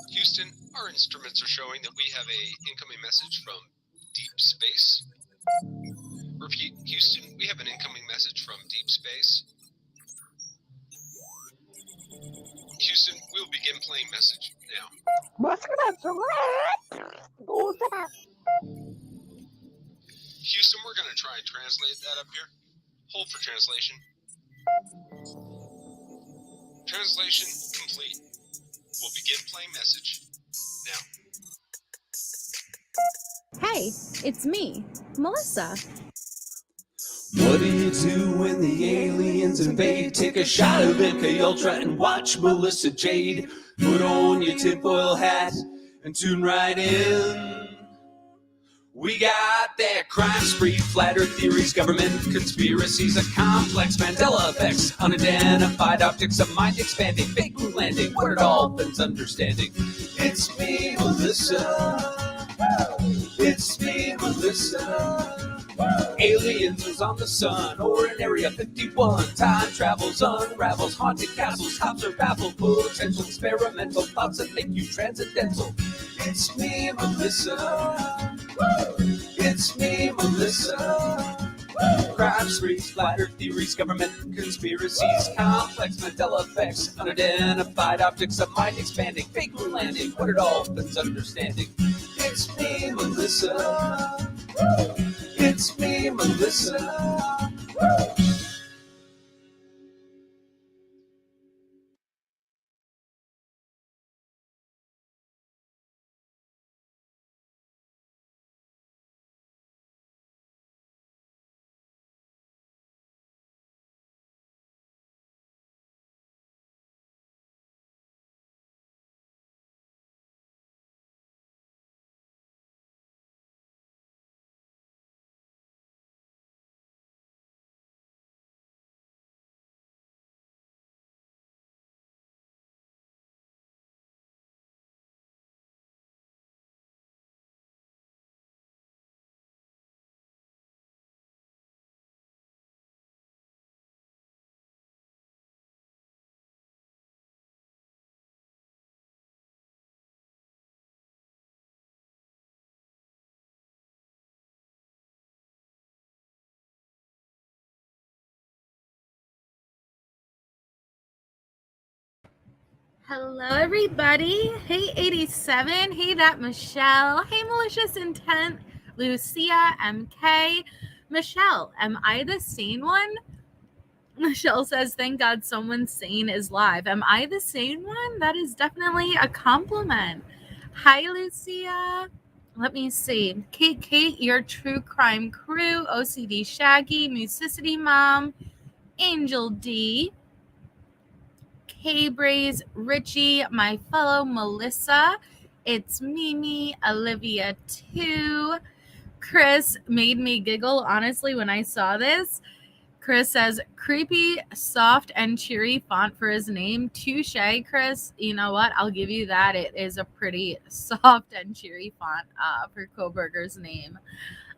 Houston, our instruments are showing that we have a incoming message from deep space. Repeat, Houston, we have an incoming message from deep space. Houston, we will begin playing message now. Houston, we're going to try and translate that up here. Hold for translation. Translation complete. We'll begin playing message now. Hey, it's me, Melissa. What do you do when the aliens invade? Take a shot of MK Ultra and watch Melissa Jade. Put on your tinfoil hat and tune right in. We got that crime spree, flat earth theories, government conspiracies, a complex Mandela effects, unidentified objects, a mind expanding, fake moon landing, what it all been understanding. It's me, Melissa. It's me, Melissa. Aliens is on the sun or in Area 51. Time travels, unravels, haunted castles, cops are baffled, potential experimental thoughts that make you transcendental. It's me, Melissa. It's me, Melissa. Crime sprees, flat earth theories, government conspiracies, complex Mandela effects, unidentified objects, a mind expanding, fake moon landing, what it all been understanding. It's me, Melissa. It's me, Melissa. Hello, everybody. Hey, 87. Hey, that Michelle. Hey, Malicious Intent. Lucia, MK. Michelle, am I the sane one? Michelle says, thank God someone sane is live. Am I the sane one? That is definitely a compliment. Hi, Lucia. Let me see. Kate, your true crime crew, OCD Shaggy, Musicity Mom, Angel D, K-Braze, Richie, my fellow Melissa. It's Mimi, Olivia too. Chris made me giggle, honestly, when I saw this. Chris says, creepy, soft, and cheery font for his name. Touche, Chris. You know what? I'll give you that. It is a pretty soft and cheery font for Kohberger's name.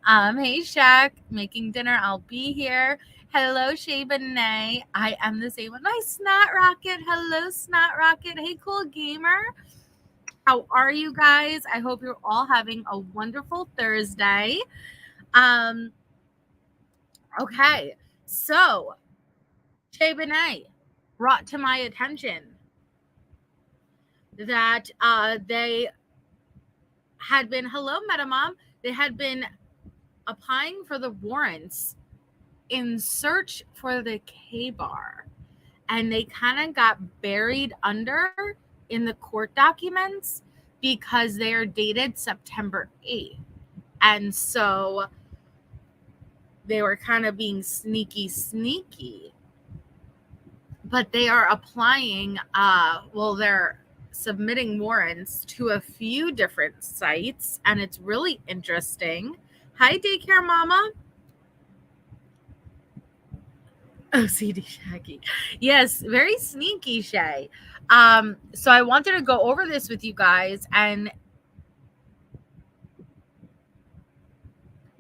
Hey, Shaq. Making dinner. I'll be here. Hello, Shay Benet. I am the same one. My Snot Rocket. Hello, Snot Rocket. Hey, cool gamer. How are you guys? I hope you're all having a wonderful Thursday. Okay. So, Shay Benet brought to my attention that they had been, hello, Metamom, they had been applying for the warrants in search for the KaBar. And they kind of got buried under in the court documents because they are dated September 8th. And so they were kind of being sneaky. But they are applying, they're submitting warrants to a few different sites, and it's really interesting. Hi, Daycare Mama. OCD Shaggy. Yes, very sneaky, Shay. So I wanted to go over this with you guys. And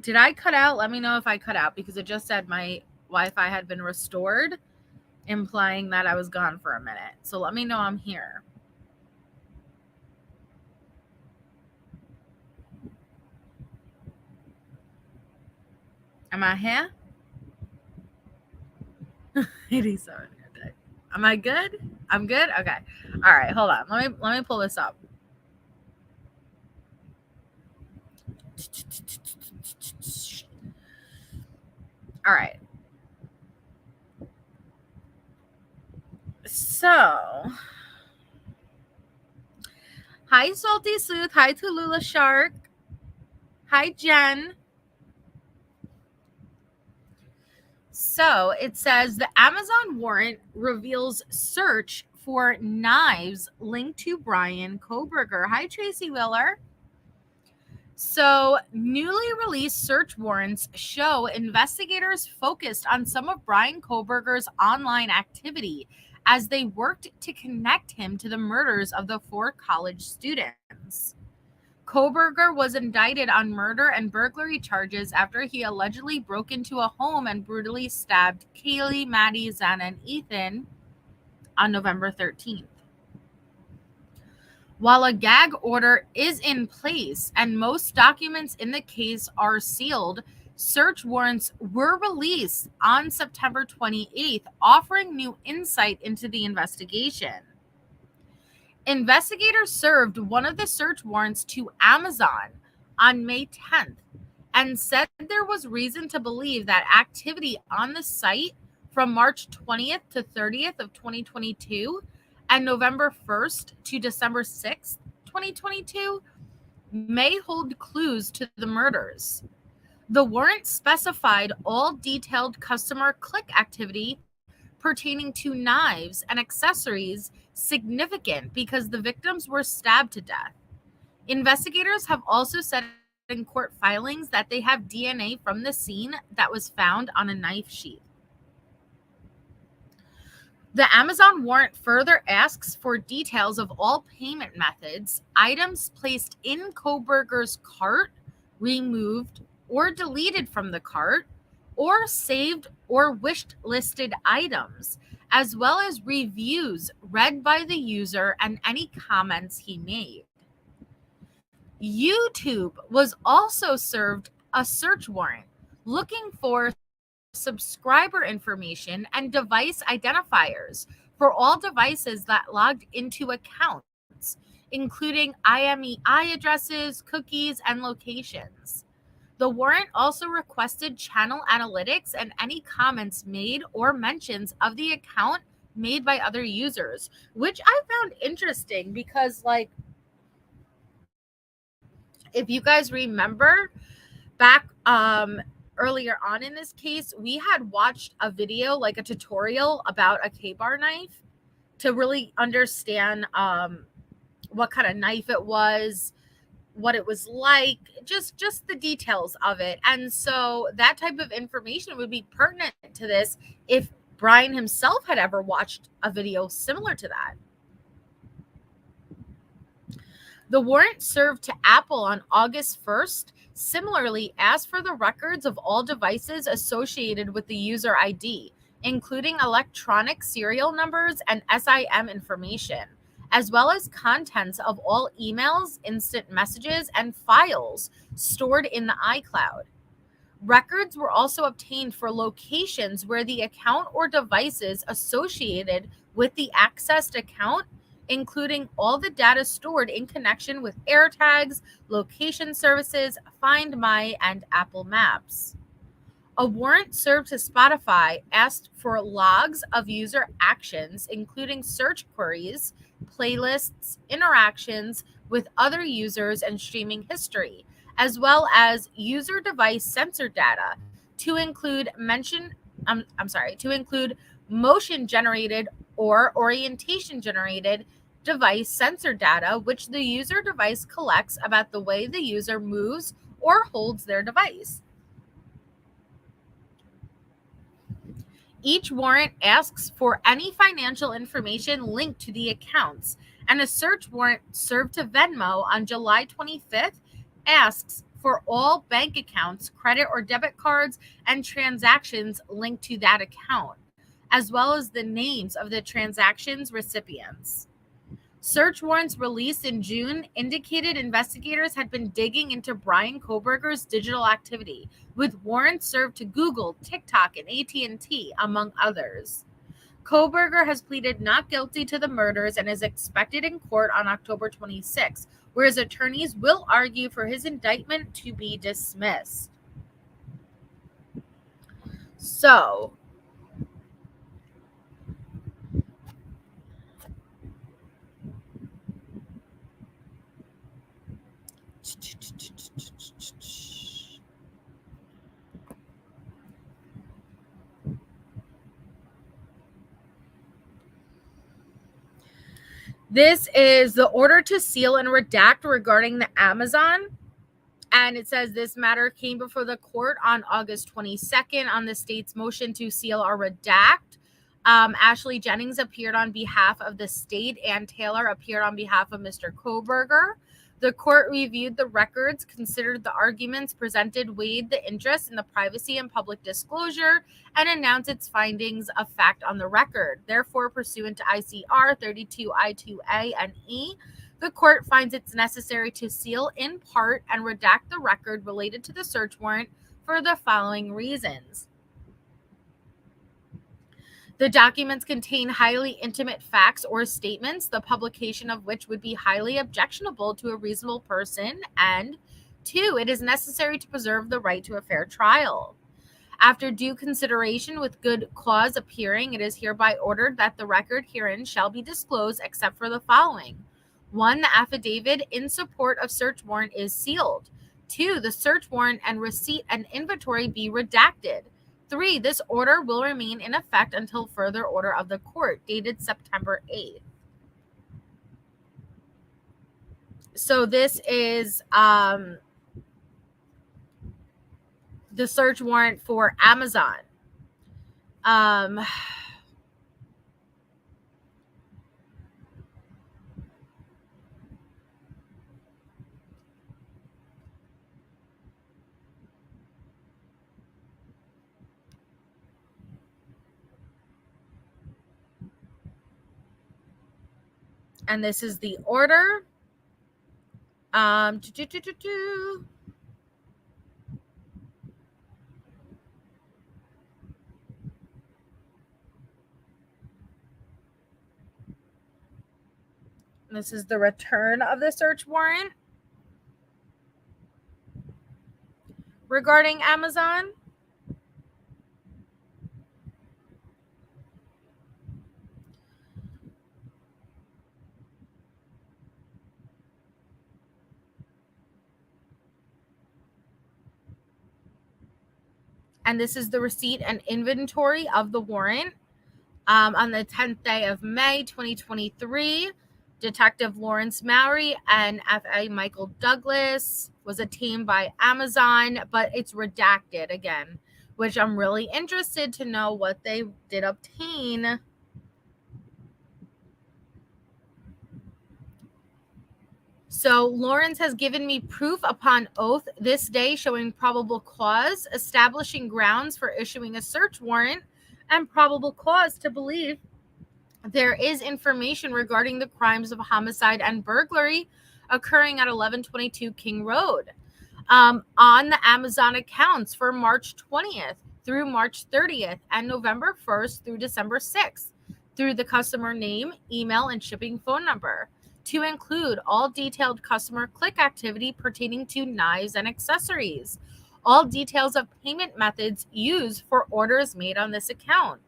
did I cut out? Let me know if I cut out, because it just said my Wi-Fi had been restored, implying that I was gone for a minute. So let me know I'm here. Am I here? 87. Am I good? I'm good? Okay. All right, hold on. Let me pull this up. All right. So, hi Salty Sleuth. Hi Tallulah Shark. Hi Jen. So it says the Amazon warrant reveals search for knives linked to Brian Kohberger. Hi Tracy Willer. So, newly released search warrants show investigators focused on some of Brian Kohberger's online activity as they worked to connect him to the murders of the 4 college students. Kohberger was indicted on murder and burglary charges after he allegedly broke into a home and brutally stabbed Kaylee, Maddie, Xana, and Ethan on November 13th. While a gag order is in place and most documents in the case are sealed, search warrants were released on September 28th, offering new insight into the investigation. Investigators served one of the search warrants to Amazon on May 10th and said there was reason to believe that activity on the site from March 20th to 30th of 2022 and November 1st to December 6th, 2022, may hold clues to the murders. The warrant specified all detailed customer click activity pertaining to knives and accessories significant because the victims were stabbed to death. Investigators have also said in court filings that they have DNA from the scene that was found on a knife sheath. The Amazon warrant further asks for details of all payment methods, items placed in Kohberger's cart, removed or deleted from the cart, or saved or wished-listed items, as well as reviews read by the user and any comments he made. YouTube was also served a search warrant looking for subscriber information and device identifiers for all devices that logged into accounts, including IMEI addresses, cookies, and locations. The warrant also requested channel analytics and any comments made or mentions of the account made by other users, which I found interesting because, like, if you guys remember back earlier on in this case, we had watched a video, like a tutorial about a KaBar knife to really understand what kind of knife it was, what it was like, just the details of it. And so that type of information would be pertinent to this if Brian himself had ever watched a video similar to that. The warrant served to Apple on August 1st similarly asked for the records of all devices associated with the user ID, including electronic serial numbers and SIM information, as well as contents of all emails, instant messages, and files stored in the iCloud. Records were also obtained for locations where the account or devices associated with the accessed account, including all the data stored in connection with AirTags, location services, Find My, and Apple Maps. A warrant served to Spotify asked for logs of user actions, including search queries, playlists, interactions with other users, and streaming history, as well as user device sensor data to include motion generated or orientation generated device sensor data, which the user device collects about the way the user moves or holds their device. Each warrant asks for any financial information linked to the accounts, and a search warrant served to Venmo on July 25th asks for all bank accounts, credit or debit cards, and transactions linked to that account, as well as the names of the transactions recipients. Search warrants released in June indicated investigators had been digging into Brian Kohberger's digital activity, with warrants served to Google, TikTok, and AT&T, among others. Kohberger has pleaded not guilty to the murders and is expected in court on October 26, where his attorneys will argue for his indictment to be dismissed. So, this is the order to seal and redact regarding the Amazon. And it says this matter came before the court on August 22nd on the state's motion to seal or redact. Ashley Jennings appeared on behalf of the state and Taylor appeared on behalf of Mr. Kohberger. The court reviewed the records, considered the arguments presented, weighed the interest in the privacy and public disclosure, and announced its findings of fact on the record. Therefore, pursuant to ICR 32I2A and E, the court finds it's necessary to seal in part and redact the record related to the search warrant for the following reasons. The documents contain highly intimate facts or statements, the publication of which would be highly objectionable to a reasonable person. And 2, it is necessary to preserve the right to a fair trial. After due consideration with good cause appearing, it is hereby ordered that the record herein shall be disclosed except for the following. 1, the affidavit in support of search warrant is sealed. 2, the search warrant and receipt and inventory be redacted. 3, this order will remain in effect until further order of the court, dated September 8th. So this is the search warrant for Amazon. And this is the order. This is the return of the search warrant regarding Amazon. And this is the receipt and inventory of the warrant. On the 10th day of May, 2023, Detective Lawrence Mowry and F.A. Michael Douglas was obtained by Amazon, but it's redacted again, which I'm really interested to know what they did obtain. So Lawrence has given me proof upon oath this day showing probable cause, establishing grounds for issuing a search warrant, and probable cause to believe there is information regarding the crimes of homicide and burglary occurring at 1122 King Road on the Amazon accounts for March 20th through March 30th and November 1st through December 6th through the customer name, email, and shipping phone number, to include all detailed customer click activity pertaining to knives and accessories, all details of payment methods used for orders made on this account,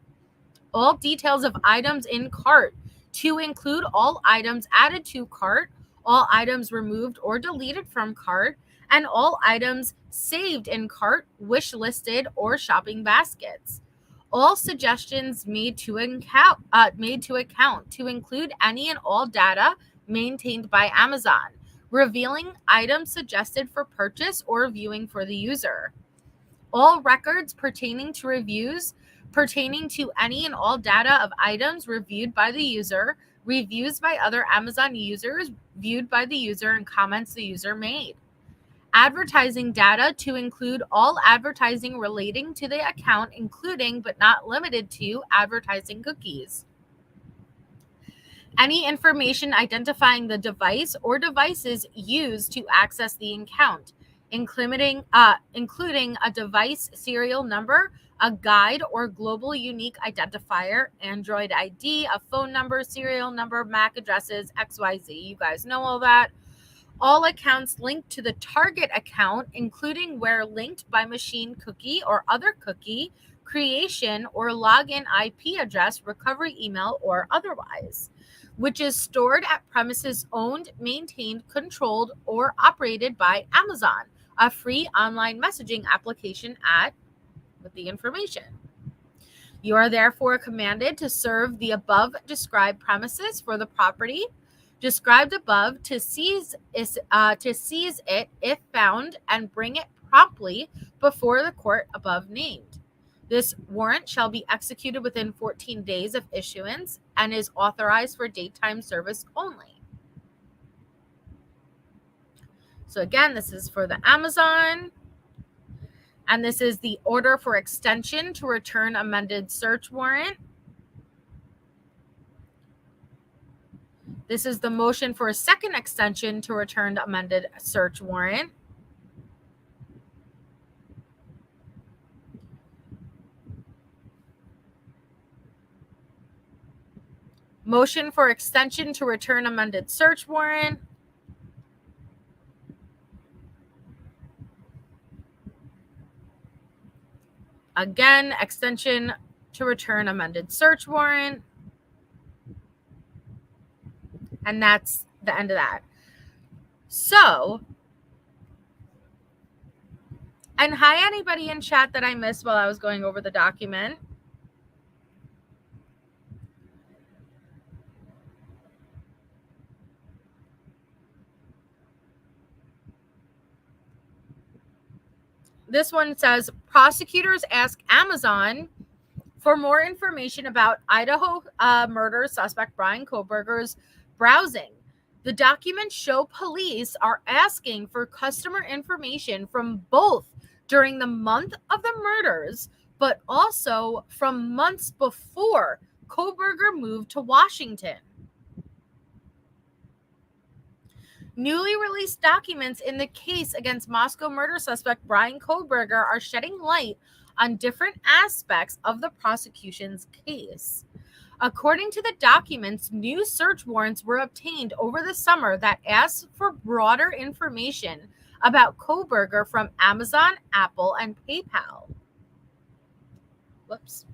all details of items in cart, to include all items added to cart, all items removed or deleted from cart, and all items saved in cart, wish listed, or shopping baskets. All suggestions made to account to include any and all data maintained by Amazon, revealing items suggested for purchase or viewing for the user. All records pertaining to reviews, pertaining to any and all data of items reviewed by the user, reviews by other Amazon users, viewed by the user, and comments the user made. Advertising data to include all advertising relating to the account, including but not limited to advertising cookies. Any information identifying the device or devices used to access the account, including a device serial number, a guide or global unique identifier, Android ID, a phone number, serial number, MAC addresses, XYZ. You guys know all that. All accounts linked to the target account, including where linked by machine cookie or other cookie, creation or login IP address, recovery email, or otherwise, which is stored at premises owned, maintained, controlled, or operated by Amazon, a free online messaging application with the information. You are therefore commanded to serve the above described premises for the property described above to seize it if found and bring it promptly before the court above named. This warrant shall be executed within 14 days of issuance and is authorized for daytime service only. So again, this is for the Amazon. And this is the order for extension to return amended search warrant. This is the motion for a second extension to return amended search warrant. Motion for extension to return amended search warrant. Again, extension to return amended search warrant. And that's the end of that. So, and hi, anybody in chat that I missed while I was going over the document. This one says, prosecutors ask Amazon for more information about Idaho murder suspect Brian Kohberger's browsing. The documents show police are asking for customer information from both during the month of the murders, but also from months before Kohberger moved to Washington. Newly released documents in the case against Moscow murder suspect Brian Kohberger are shedding light on different aspects of the prosecution's case. According to the documents, new search warrants were obtained over the summer that asked for broader information about Kohberger from Amazon, Apple, and PayPal. Whoops.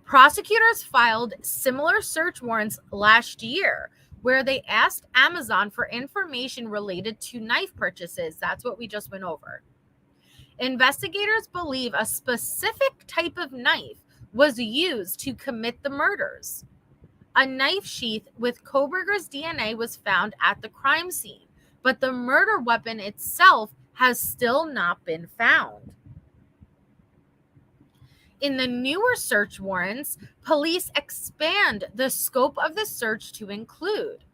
Prosecutors filed similar search warrants last year, where they asked Amazon for information related to knife purchases. That's what we just went over. Investigators believe a specific type of knife was used to commit the murders. A knife sheath with Kohberger's DNA was found at the crime scene, but the murder weapon itself has still not been found. In the newer search warrants, police expand the scope of the search to include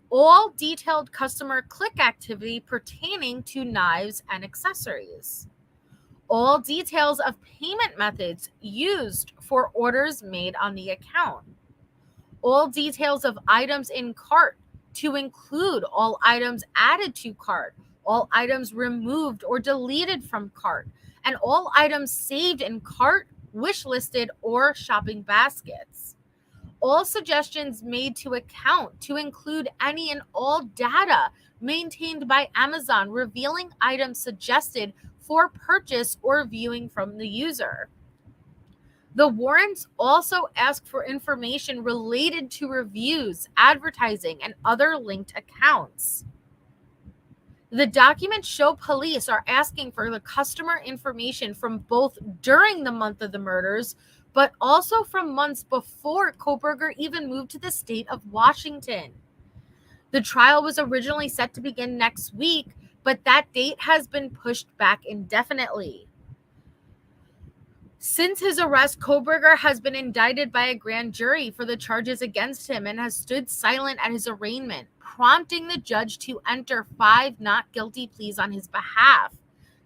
all detailed customer click activity pertaining to knives and accessories, all details of payment methods used for orders made on the account, all details of items in cart to include all items added to cart, all items removed or deleted from cart, and all items saved in cart, wish listed, or shopping baskets. All suggestions made to account to include any and all data maintained by Amazon revealing items suggested for purchase or viewing from the user. The warrants also ask for information related to reviews, advertising, and other linked accounts. The documents show police are asking for the customer information from both during the month of the murders, but also from months before Kohberger even moved to the state of Washington. The trial was originally set to begin next week, but that date has been pushed back indefinitely. Since his arrest, Kohberger has been indicted by a grand jury for the charges against him and has stood silent at his arraignment, prompting the judge to enter 5 not guilty pleas on his behalf.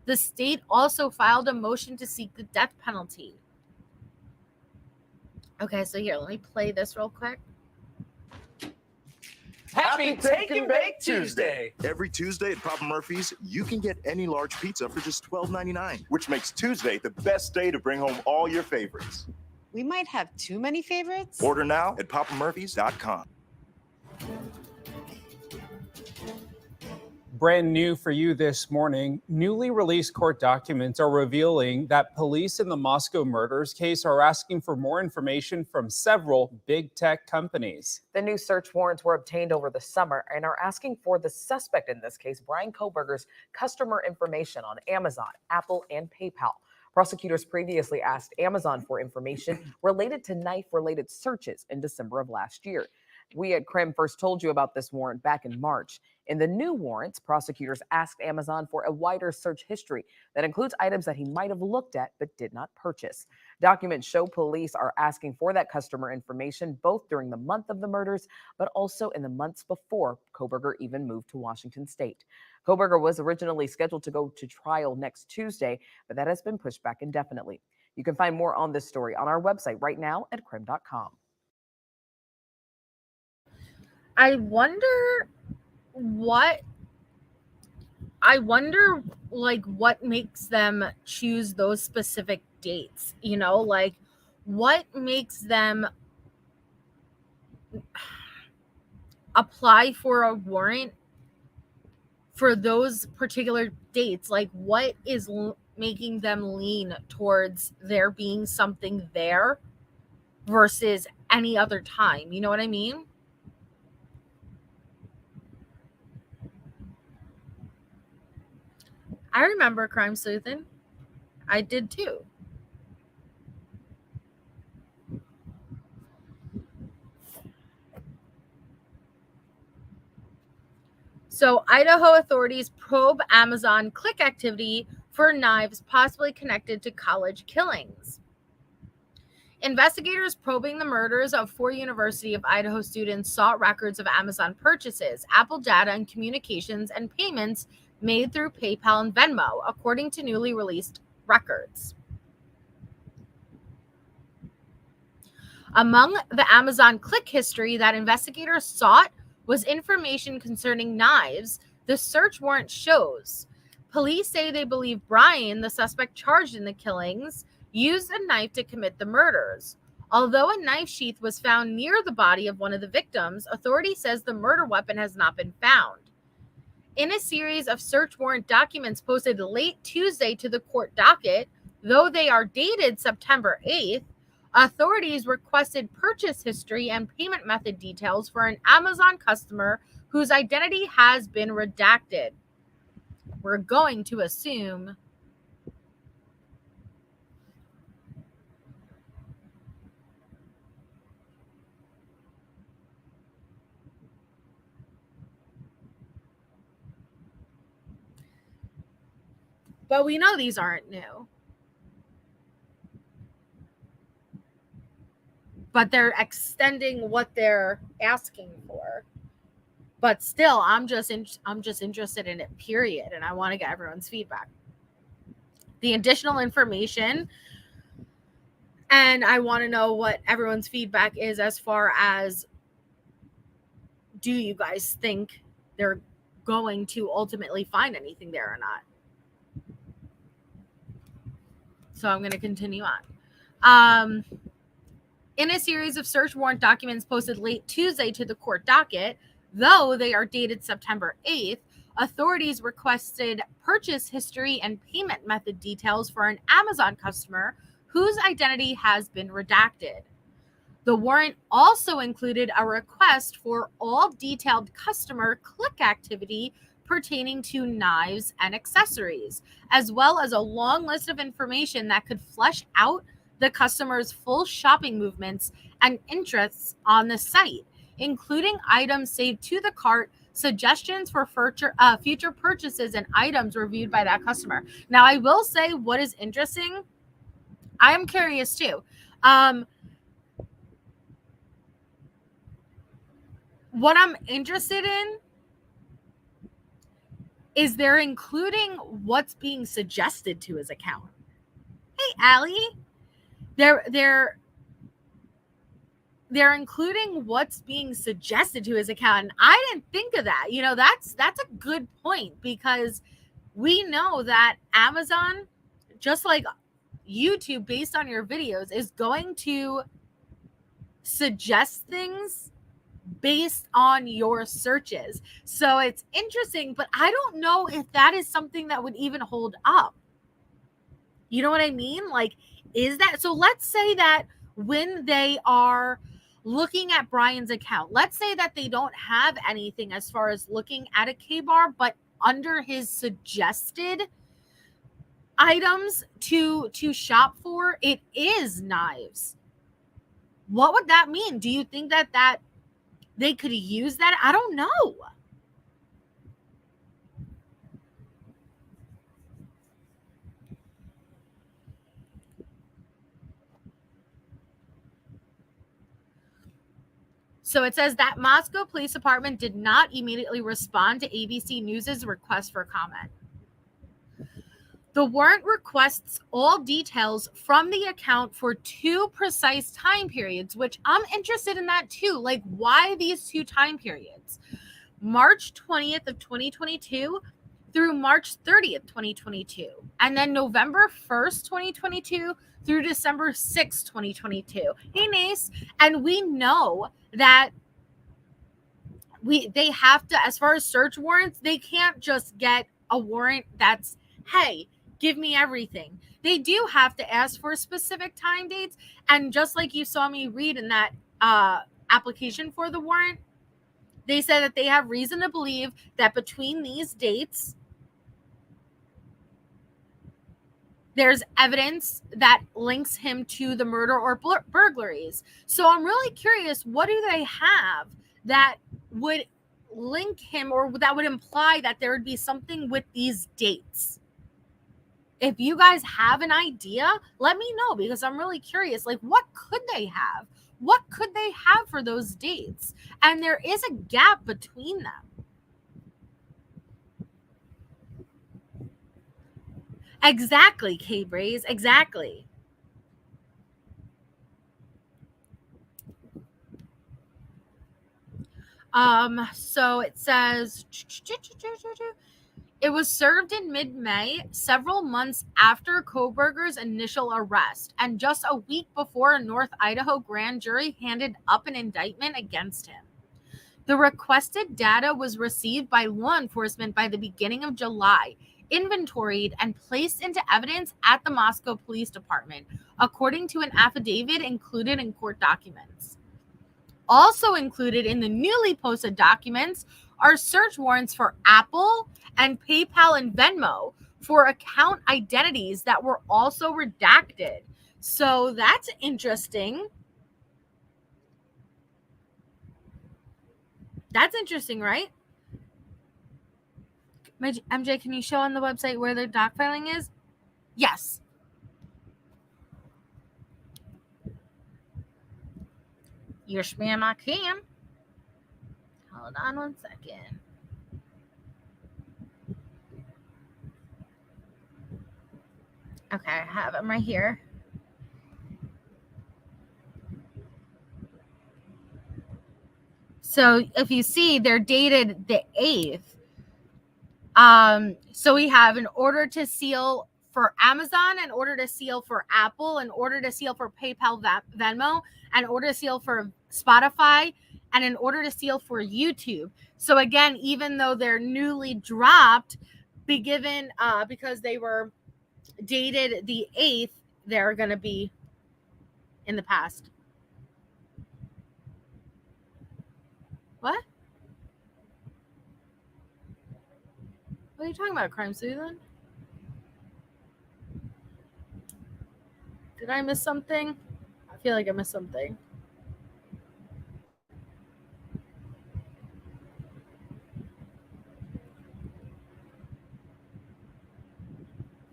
The state also filed a motion to seek the death penalty. Okay, so here, let me play this real quick. Happy Take and Bake Tuesday! Every Tuesday at Papa Murphy's, you can get any large pizza for just $12.99, which makes Tuesday the best day to bring home all your favorites. We might have too many favorites. Order now at papamurphys.com. Brand new for you this morning, newly released court documents are revealing that police in the Moscow murders case are asking for more information from several big tech companies. The new search warrants were obtained over the summer and are asking for the suspect in this case, Brian Kohberger's customer information on Amazon, Apple, and PayPal. Prosecutors previously asked Amazon for information related to knife-related searches in December of last year. We at Crim first told you about this warrant back in March. In the new warrants, prosecutors asked Amazon for a wider search history that includes items that he might have looked at but did not purchase. Documents show police are asking for that customer information both during the month of the murders, but also in the months before Kohberger even moved to Washington State. Kohberger was originally scheduled to go to trial next Tuesday, but that has been pushed back indefinitely. You can find more on this story on our website right now at crim.com. I wonder what makes them choose those specific dates, like what makes them apply for a warrant for those particular dates. Like what is making them lean towards there being something there versus any other time, you know what I mean? I remember crime sleuthing. I did too. So Idaho authorities probe Amazon click activity for knives possibly connected to college killings. Investigators probing the murders of 4 University of Idaho students sought records of Amazon purchases, Apple data, and communications and payments made through PayPal and Venmo, according to newly released records. Among the Amazon click history that investigators sought was information concerning knives the search warrant shows. Police say they believe Brian, the suspect charged in the killings, used a knife to commit the murders. Although a knife sheath was found near the body of one of the victims, authorities says the murder weapon has not been found. In a series of search warrant documents posted late Tuesday to the court docket, though they are dated September 8th, authorities requested purchase history and payment method details for an Amazon customer whose identity has been redacted. We're going to assume but we know these aren't new. But they're extending what they're asking for. But still, I'm just interested in it, period. And I want to get everyone's feedback. The additional information, and I want to know what everyone's feedback is as far as, do you guys think they're going to ultimately find anything there or not? So I'm going to continue on. In a series of search warrant documents posted late Tuesday to the court docket, though they are dated September 8th, authorities requested purchase history and payment method details for an Amazon customer whose identity has been redacted. The warrant also included a request for all detailed customer click activity pertaining to knives and accessories, as well as a long list of information that could flesh out the customer's full shopping movements and interests on the site, including items saved to the cart, suggestions for future purchases, and items reviewed by that customer. Now, I will say what is interesting. I am curious too. What I'm interested in is they're including what's being suggested to his account. Hey, Allie. They're they're including what's being suggested to his account. And I didn't think of that. That's a good point, because we know that Amazon, just like YouTube, based on your videos, is going to suggest things based on your searches. So it's interesting, but I don't know if that is something that would even hold up. You know what I mean? Like, is that so? Let's say that when they are looking at Brian's account, let's say that they don't have anything as far as looking at a KaBar, but under his suggested items to shop for, it is knives. What would that mean? Do you think that they could use that? I don't know. So it says that Moscow Police Department did not immediately respond to ABC News's request for comment. The warrant requests all details from the account for 2 precise time periods, which I'm interested in that too. Like, why these 2 time periods? March 20th of 2022 through March 30th, 2022. And then November 1st, 2022 through December 6th, 2022. Hey, Nace. And we know that they have to, as far as search warrants, they can't just get a warrant that's, hey, give me everything. They do have to ask for specific time dates. And just like you saw me read in that application for the warrant, they said that they have reason to believe that between these dates, there's evidence that links him to the murder or burglaries. So I'm really curious, what do they have that would link him, or that would imply that there would be something with these dates? If you guys have an idea, let me know, because I'm really curious. Like, what could they have? What could they have for those dates? And there is a gap between them. Exactly, K-Braze, exactly. So it says it was served in mid-May, several months after Kohberger's initial arrest, and just a week before a North Idaho grand jury handed up an indictment against him. The requested data was received by law enforcement by the beginning of July, inventoried and placed into evidence at the Moscow Police Department, according to an affidavit included in court documents. Also included in the newly posted documents are search warrants for Apple and PayPal and Venmo for account identities that were also redacted. So that's interesting. That's interesting, right? MJ, can you show on the website where the doc filing is? Yes. Yes, ma'am, I can. Hold on one second. Okay, I have them right here. So if you see, they're dated the 8th. So we have an order to seal for Amazon, an order to seal for Apple, an order to seal for PayPal, Venmo, an order to seal for Spotify, and an order to seal for YouTube. So again, even though they're newly dropped, be given because they were dated the 8th, they're going to be in the past. What? What are you talking about, Crime Susan? Did I miss something? I feel like I missed something.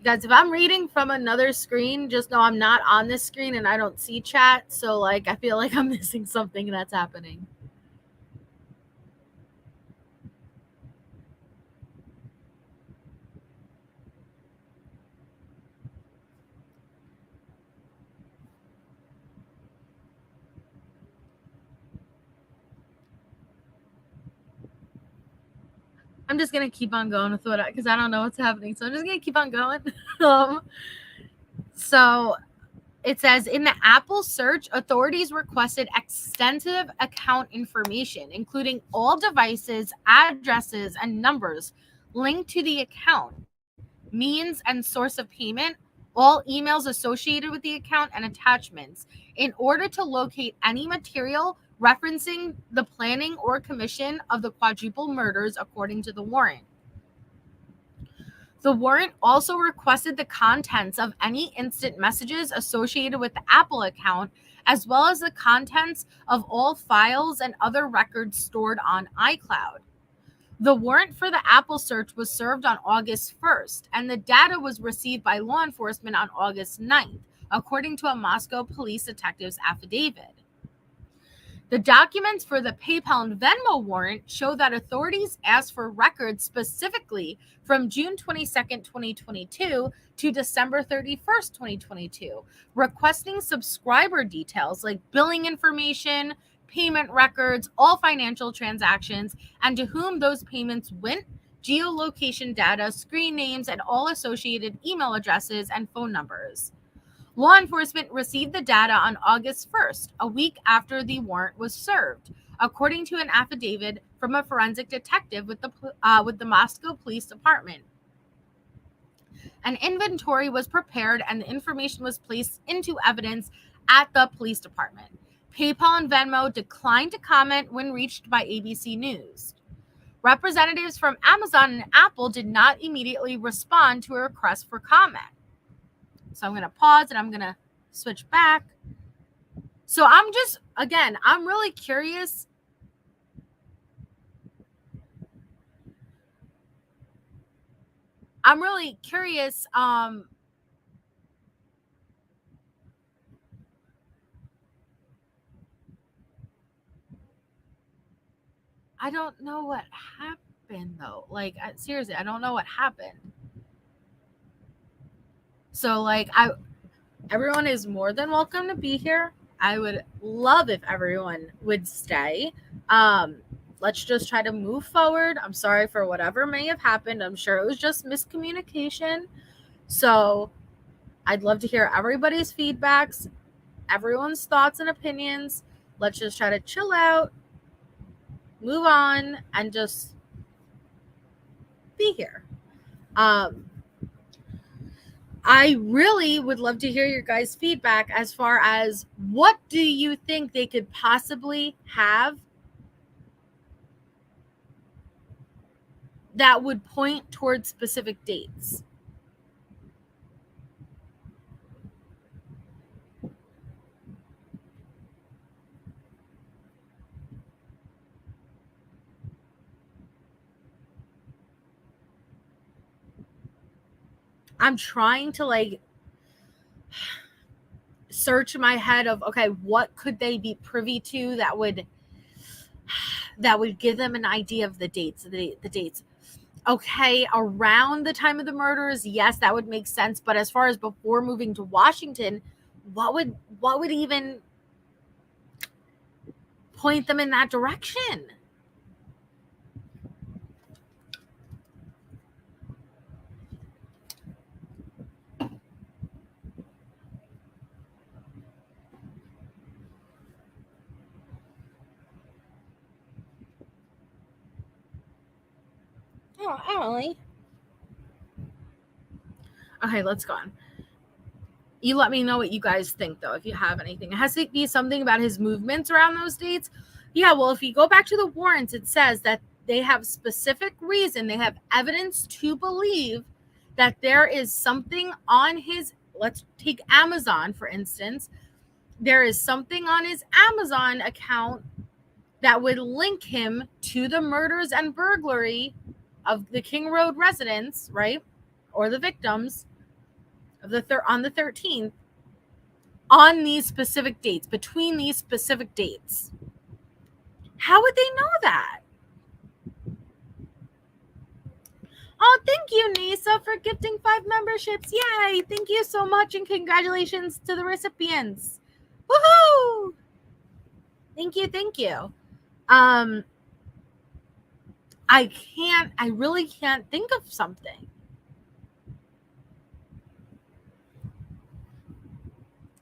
Guys, if I'm reading from another screen, just know I'm not on this screen and I don't see chat. So, like, I feel like I'm missing something that's happening. I'm just going to keep on going with what because I don't know what's happening. So I'm just going to keep on going. So it says in the Apple search, authorities requested extensive account information, including all devices, addresses, and numbers linked to the account, means and source of payment, all emails associated with the account, and attachments in order to locate any material referencing the planning or commission of the quadruple murders, according to the warrant. The warrant also requested the contents of any instant messages associated with the Apple account, as well as the contents of all files and other records stored on iCloud. The warrant for the Apple search was served on August 1st, and the data was received by law enforcement on August 9th, according to a Moscow police detective's affidavit. The documents for the PayPal and Venmo warrant show that authorities asked for records specifically from June 22nd, 2022 to December 31st, 2022, requesting subscriber details like billing information, payment records, all financial transactions, and to whom those payments went, geolocation data, screen names, and all associated email addresses and phone numbers. Law enforcement received the data on August 1st, a week after the warrant was served, according to an affidavit from a forensic detective with the Moscow Police Department. An inventory was prepared and the information was placed into evidence at the police department. PayPal and Venmo declined to comment when reached by ABC News. Representatives from Amazon and Apple did not immediately respond to a request for comment. So I'm going to pause and I'm going to switch back. So I'm really curious. I don't know what happened though. Like, seriously, I don't know what happened. So everyone is more than welcome to be here. I would love if everyone would stay. Let's just try to move forward. I'm sorry for whatever may have happened. I'm sure it was just miscommunication. So I'd love to hear everybody's feedbacks, everyone's thoughts and opinions. Let's just try to chill out, move on, and just be here. I really would love to hear your guys' feedback as far as what do you think they could possibly have that would point towards specific dates. I'm trying to search in my head of, okay, what could they be privy to that would give them an idea of the dates, the dates. Okay, around the time of the murders, yes, that would make sense. But as far as before moving to Washington, what would even point them in that direction? Oh, Emily. Okay, let's go on. You let me know what you guys think, though, if you have anything. It has to be something about his movements around those dates. Yeah, well, if you go back to the warrants, it says that they have specific reason. They have evidence to believe that there is something on his, let's take Amazon, for instance. There is something on his Amazon account that would link him to the murders and burglary of the King Road residents, right? Or the victims of on the 13th on these specific dates, between these specific dates. How would they know that? Oh, thank you, Nisa, for gifting 5 memberships. Yay! Thank you so much, and congratulations to the recipients. Woohoo! Thank you. I really can't think of something.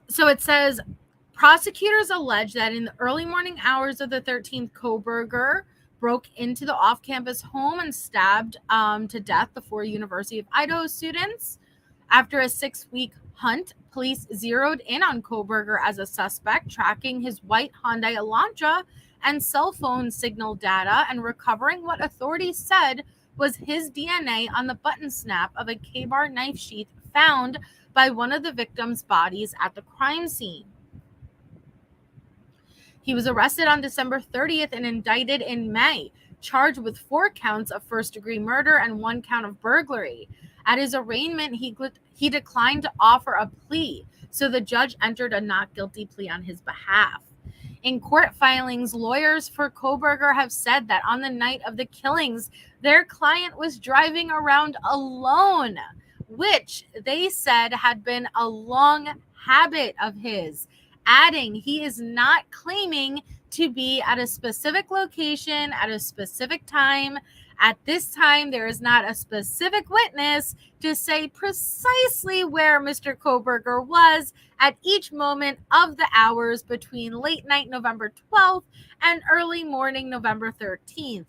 So it says, prosecutors allege that in the early morning hours of the 13th, Kohberger broke into the off-campus home and stabbed to death the 4 University of Idaho students. After a 6-week hunt, police zeroed in on Kohberger as a suspect, tracking his white Hyundai Elantra and cell phone signal data and recovering what authorities said was his DNA on the button snap of a KaBar knife sheath found by one of the victims' bodies at the crime scene. He was arrested on December 30th and indicted in May, charged with 4 counts of first-degree murder and 1 count of burglary. At his arraignment, he declined to offer a plea, so the judge entered a not guilty plea on his behalf. In court filings, lawyers for Kohberger have said that on the night of the killings, their client was driving around alone, which they said had been a long habit of his, adding he is not claiming to be at a specific location at a specific time. At this time, there is not a specific witness to say precisely where Mr. Kohberger was at each moment of the hours between late night November 12th and early morning November 13th.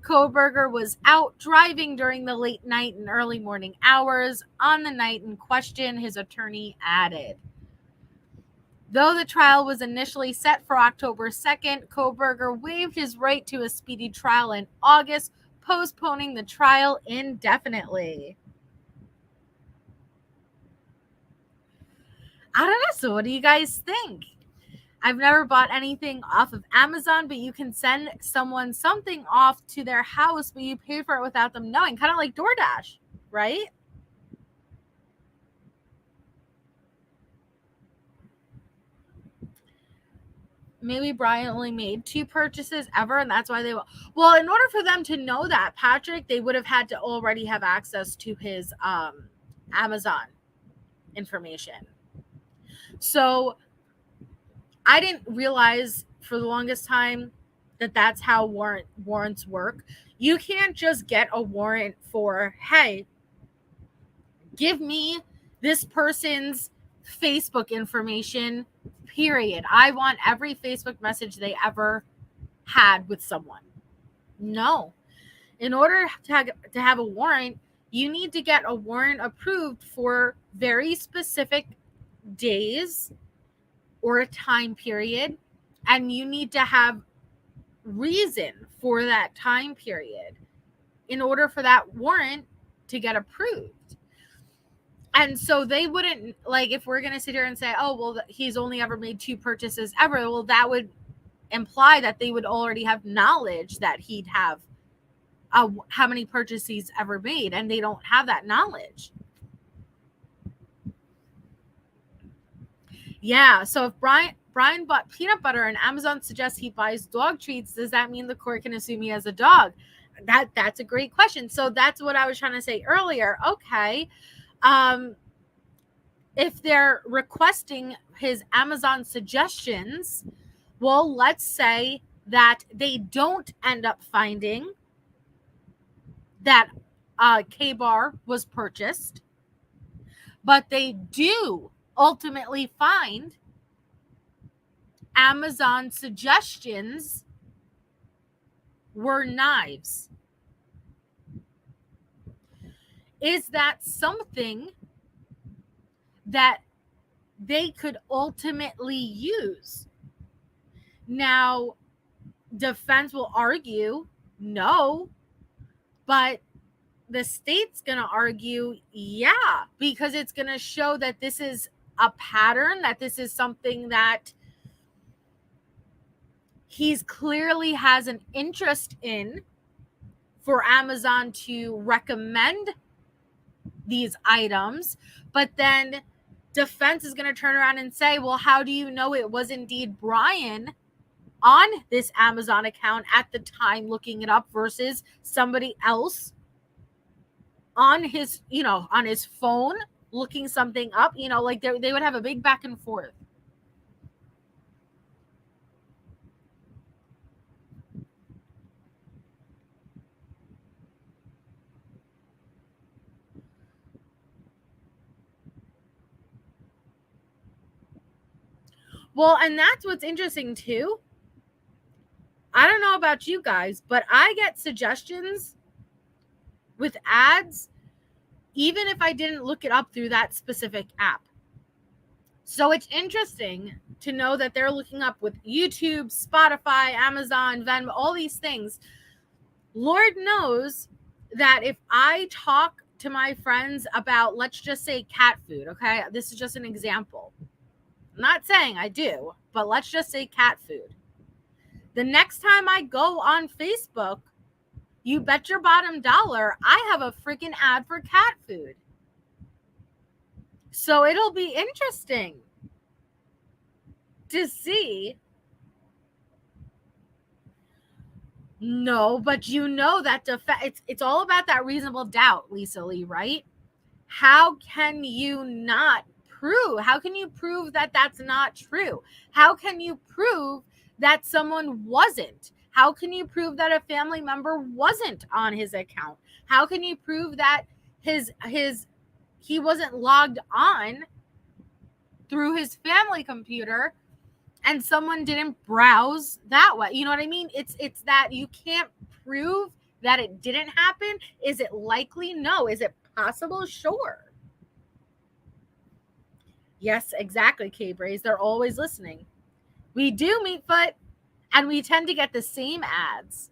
Kohberger was out driving during the late night and early morning hours on the night in question, his attorney added. Though the trial was initially set for October 2nd, Kohberger waived his right to a speedy trial in August, postponing the trial indefinitely. I don't know. So what do you guys think? I've never bought anything off of Amazon, but you can send someone something off to their house, but you pay for it without them knowing. Kind of like DoorDash, right? Maybe Brian only made 2 purchases ever, and that's why they will. Well, in order for them to know that, Patrick, they would have had to already have access to his Amazon information. So I didn't realize for the longest time that that's how warrants work. You can't just get a warrant for, hey, give me this person's Facebook information, period. I want every Facebook message they ever had with someone. No. In order to have a warrant, you need to get a warrant approved for very specific days or a time period, and you need to have reason for that time period in order for that warrant to get approved. And so they wouldn't, like, if we're going to sit here and say, oh, well, he's only ever made 2 purchases ever, well, that would imply that they would already have knowledge that he'd have how many purchases he's ever made, and they don't have that knowledge. Yeah, so if Brian bought peanut butter and Amazon suggests he buys dog treats, does that mean the court can assume he has a dog? That's a great question. So that's what I was trying to say earlier. Okay. If they're requesting his Amazon suggestions, well, let's say that they don't end up finding that KaBar was purchased, but they do ultimately find Amazon suggestions were knives. Is that something that they could ultimately use? Now, defense will argue no, but the state's going to argue yeah, because it's going to show that this is a pattern, that this is something that he's clearly has an interest in for Amazon to recommend these items. But then defense is going to turn around and say, well, how do you know it was indeed Brian on this Amazon account at the time looking it up versus somebody else on his, on his phone looking something up? Like they would have a big back and forth. Well, and that's what's interesting too. I don't know about you guys, but I get suggestions with ads even if I didn't look it up through that specific app. So it's interesting to know that they're looking up with YouTube, Spotify, Amazon, Venmo, all these things. Lord knows that if I talk to my friends about, let's just say, cat food, okay? This is just an example. I'm not saying I do, but let's just say cat food. The next time I go on Facebook, you bet your bottom dollar I have a freaking ad for cat food. So it'll be interesting to see. No, but you know that it's all about that reasonable doubt, Lisa Lee, right? How can you not prove? How can you prove that that's not true? How can you prove that someone wasn't? How can you prove that a family member wasn't on his account? How can you prove that he wasn't logged on through his family computer and someone didn't browse that way? You know what I mean? It's that you can't prove that it didn't happen. Is it likely? No. Is it possible? Sure. Yes, exactly, K-Braze. They're always listening. We do, Meatfoot, and we tend to get the same ads.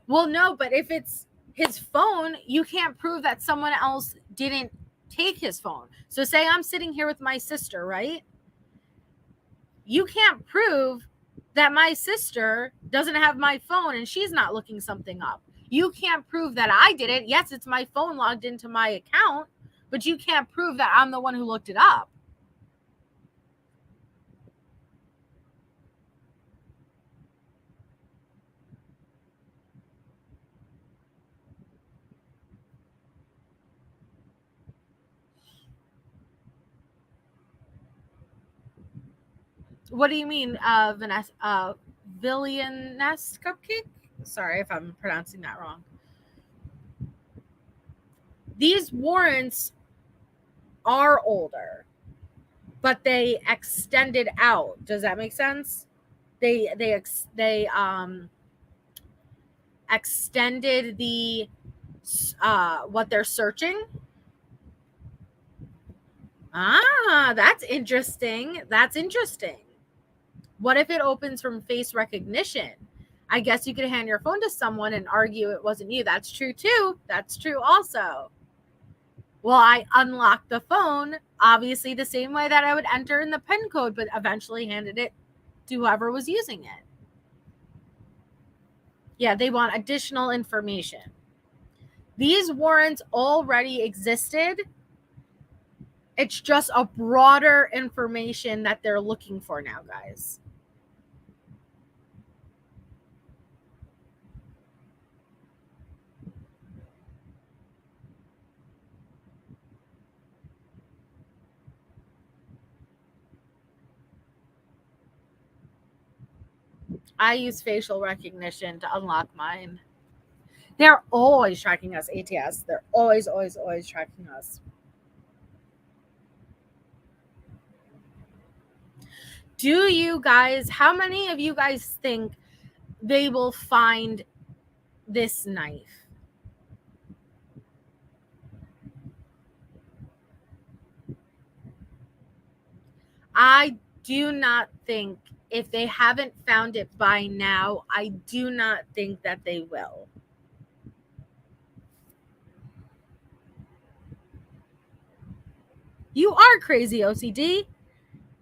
Well, no, but if it's his phone, you can't prove that someone else didn't take his phone. So say I'm sitting here with my sister, right? You can't prove that my sister doesn't have my phone and she's not looking something up. You can't prove that I did it. Yes, it's my phone logged into my account, but you can't prove that I'm the one who looked it up. What do you mean, Vanessa? Villianess cupcake? Sorry if I'm pronouncing that wrong. These warrants are older, but they extended out. Does that make sense? They extended the what they're searching. That's interesting. That's interesting. What if it opens from face recognition? I guess you could hand your phone to someone and argue it wasn't you. That's true too. That's true also. Well, I unlocked the phone, obviously the same way that I would enter in the PIN code, but eventually handed it to whoever was using it. Yeah, they want additional information. These warrants already existed. It's just a broader information that they're looking for now, guys. I use facial recognition to unlock mine. They're always tracking us, ATS. They're always tracking us. Do you guys, how many of you guys think they will find this knife? I do not think, if they haven't found it by now, I do not think that they will. You are crazy, OCD.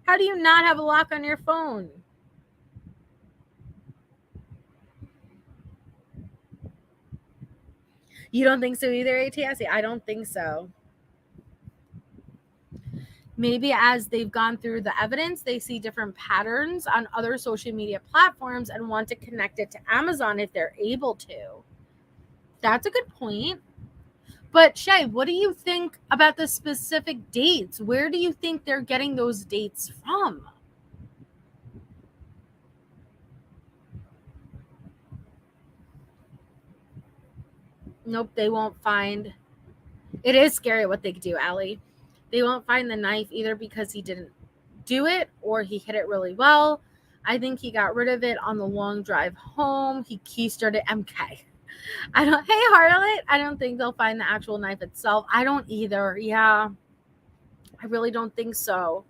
How do you not have a lock on your phone? You don't think so either, ATS? I don't think so. Maybe as they've gone through the evidence, they see different patterns on other social media platforms and want to connect it to Amazon if they're able to. That's a good point. But Shay, what do you think about the specific dates? Where do you think they're getting those dates from? Nope, they won't find. It is scary what they could do, Allie. They won't find the knife either because he didn't do it or he hid it really well. I think he got rid of it on the long drive home. He key started MK. Hey, Harlot, I don't think they'll find the actual knife itself. I don't either. Yeah, I really don't think so.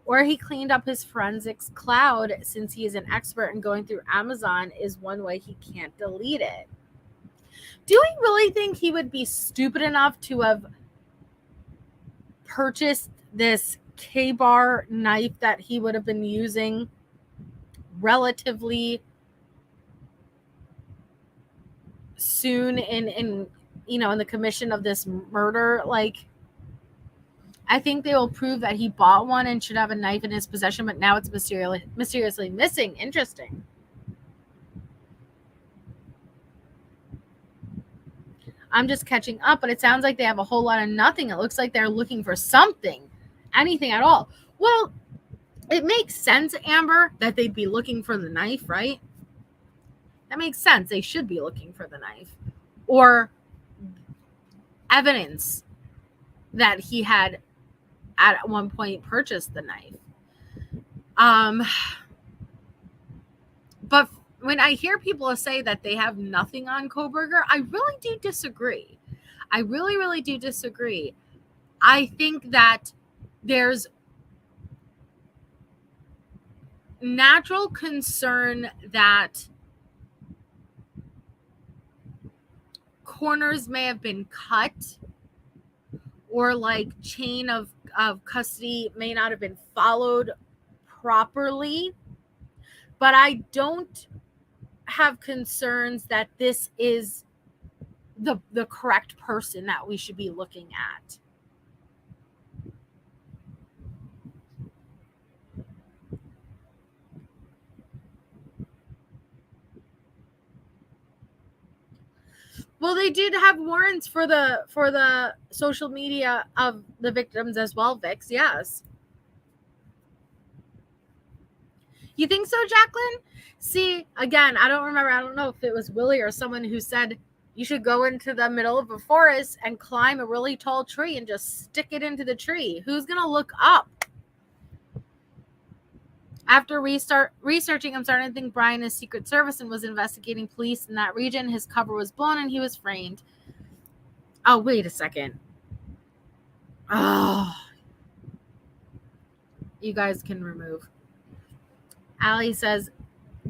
Or he cleaned up his forensics cloud, since he is an expert in going through Amazon is one way he can't delete it. Do we really think he would be stupid enough to have purchased this KaBar knife that he would have been using relatively soon in the commission of this murder? Like, I think they will prove that he bought one and should have a knife in his possession, but now it's mysteriously missing. Interesting. I'm just catching up, but it sounds like they have a whole lot of nothing. It looks like they're looking for something, anything at all. Well, it makes sense, Amber, that they'd be looking for the knife, right? That makes sense. They should be looking for the knife or evidence that he had at one point purchased the knife. But when I hear people say that they have nothing on Kohberger, I really do disagree. I really, really do disagree. I think that there's natural concern that corners may have been cut, or like chain of custody may not have been followed properly. But I don't have concerns that this is the correct person that we should be looking at. Well, they did have warrants for the social media of the victims as well, Vix. Yes. You think so, Jacqueline? See, again, I don't know if it was Willie or someone who said you should go into the middle of a forest and climb a really tall tree and just stick it into the tree. Who's going to look up? After researching, I'm starting to think Brian is Secret Service and was investigating police in that region. His cover was blown and he was framed. Oh, wait a second. Oh. You guys can remove. Allie says,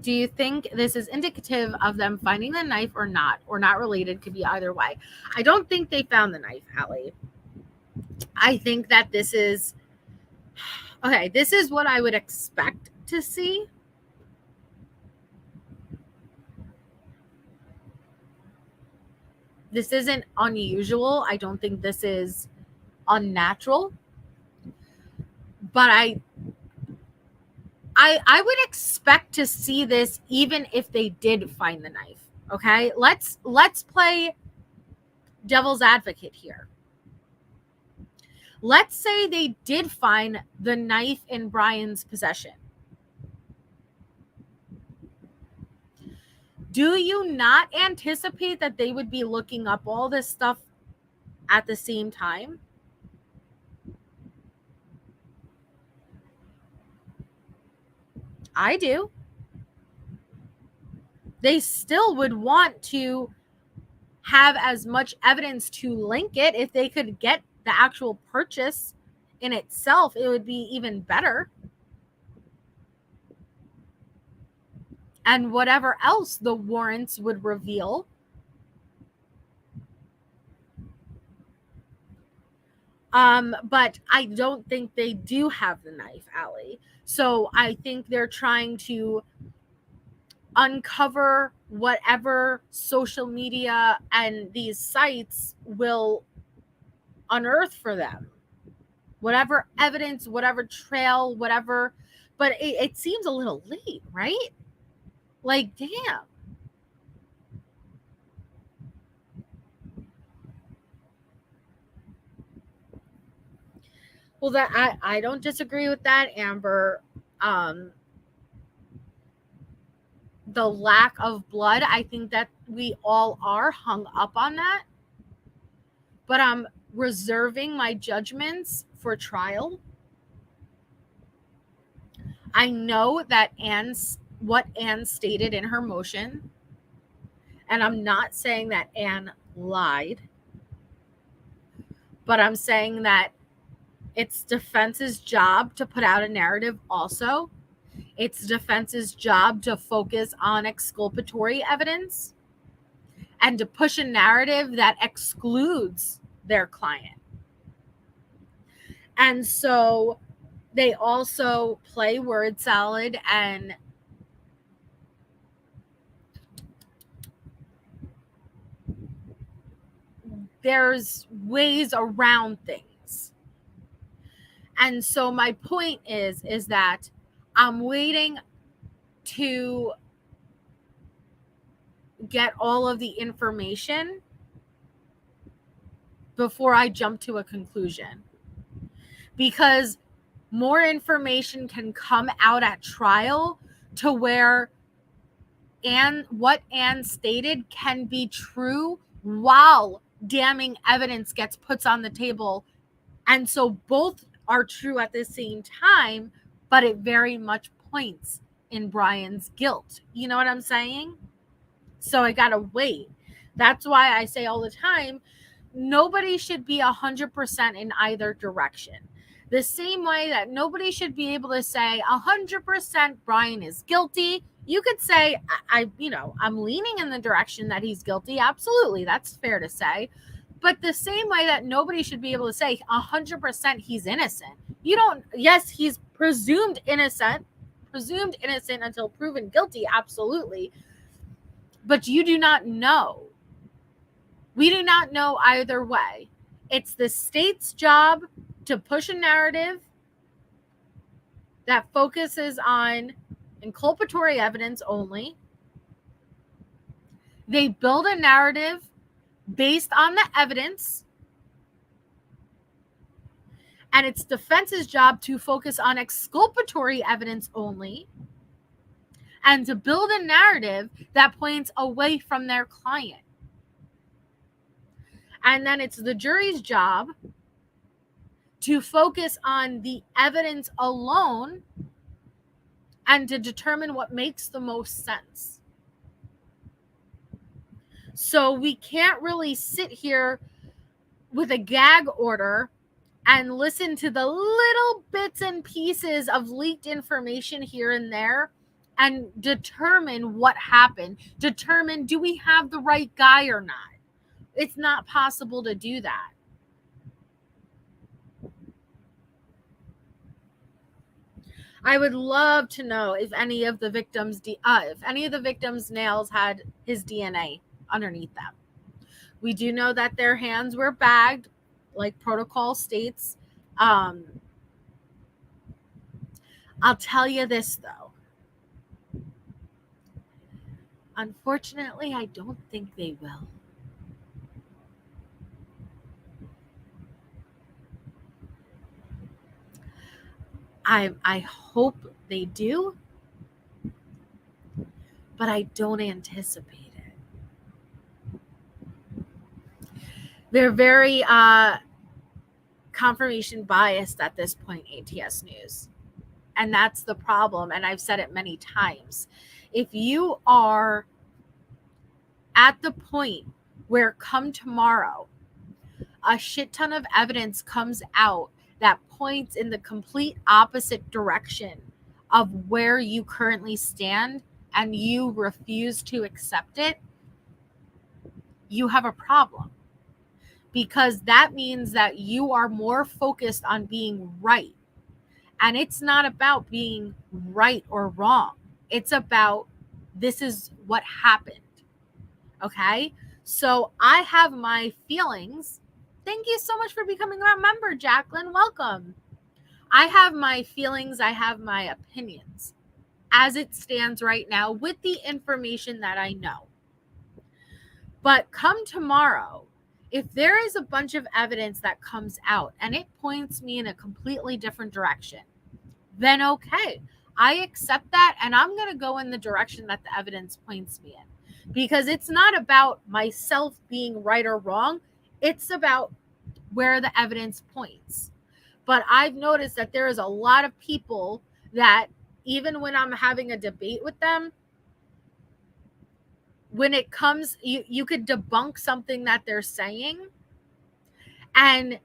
do you think this is indicative of them finding the knife or not related? Could be either way. I don't think they found the knife, Allie. I think that this is what I would expect to see. This isn't unusual. I don't think this is unnatural. But I would expect to see this even if they did find the knife. Okay, let's play devil's advocate here. Let's say they did find the knife in Brian's possession. Do you not anticipate that they would be looking up all this stuff at the same time? I do. They still would want to have as much evidence to link it. If they could get the actual purchase in itself, it would be even better. And whatever else the warrants would reveal. But I don't think they do have the knife, Allie. So I think they're trying to uncover whatever social media and these sites will unearth for them. Whatever evidence, whatever trail, whatever. But it seems a little late, right? Like, damn. Well, that I don't disagree with that, Amber. The lack of blood, I think that we all are hung up on that. But I'm reserving my judgments for trial. I know that what Anne stated in her motion, and I'm not saying that Anne lied, but I'm saying that it's defense's job to put out a narrative also. It's defense's job to focus on exculpatory evidence and to push a narrative that excludes their client. And so they also play word salad, and there's ways around things. And so my point is that I'm waiting to get all of the information before I jump to a conclusion, because more information can come out at trial to where what Anne stated can be true while damning evidence gets put on the table. And so both are true at the same time, but it very much points in Brian's guilt. You know what I'm saying? So I gotta wait. That's why I say all the time, nobody should be 100% in either direction. The same way that nobody should be able to say 100% Brian is guilty. You could say, I'm leaning in the direction that he's guilty. Absolutely. That's fair to say. But the same way that nobody should be able to say 100% he's innocent. Yes, he's presumed innocent until proven guilty. Absolutely. But you do not know. We do not know either way. It's the state's job to push a narrative that focuses on inculpatory evidence only. They build a narrative based on the evidence, and it's defense's job to focus on exculpatory evidence only and to build a narrative that points away from their client. And then it's the jury's job to focus on the evidence alone and to determine what makes the most sense. So we can't really sit here with a gag order and listen to the little bits and pieces of leaked information here and there and determine what happened. Determine, do we have the right guy or not? It's not possible to do that. I would love to know if any of the victims' nails had his DNA underneath them. We do know that their hands were bagged, like protocol states. I'll tell you this though. Unfortunately, I don't think they will. I hope they do, but I don't anticipate it. They're very confirmation biased at this point, ATS News. And that's the problem. And I've said it many times. If you are at the point where come tomorrow, a shit ton of evidence comes out that points in the complete opposite direction of where you currently stand and you refuse to accept it, you have a problem. Because that means that you are more focused on being right. And it's not about being right or wrong. It's about this is what happened. Okay? So I have my feelings. Thank you so much for becoming a member, Jacqueline. Welcome. I have my feelings. I have my opinions as it stands right now with the information that I know. But come tomorrow, if there is a bunch of evidence that comes out and it points me in a completely different direction, then okay, I accept that and I'm going to go in the direction that the evidence points me in. Because it's not about myself being right or wrong. It's about where the evidence points. But I've noticed that there is a lot of people that even when I'm having a debate with them, when it comes, you could debunk something that they're saying, and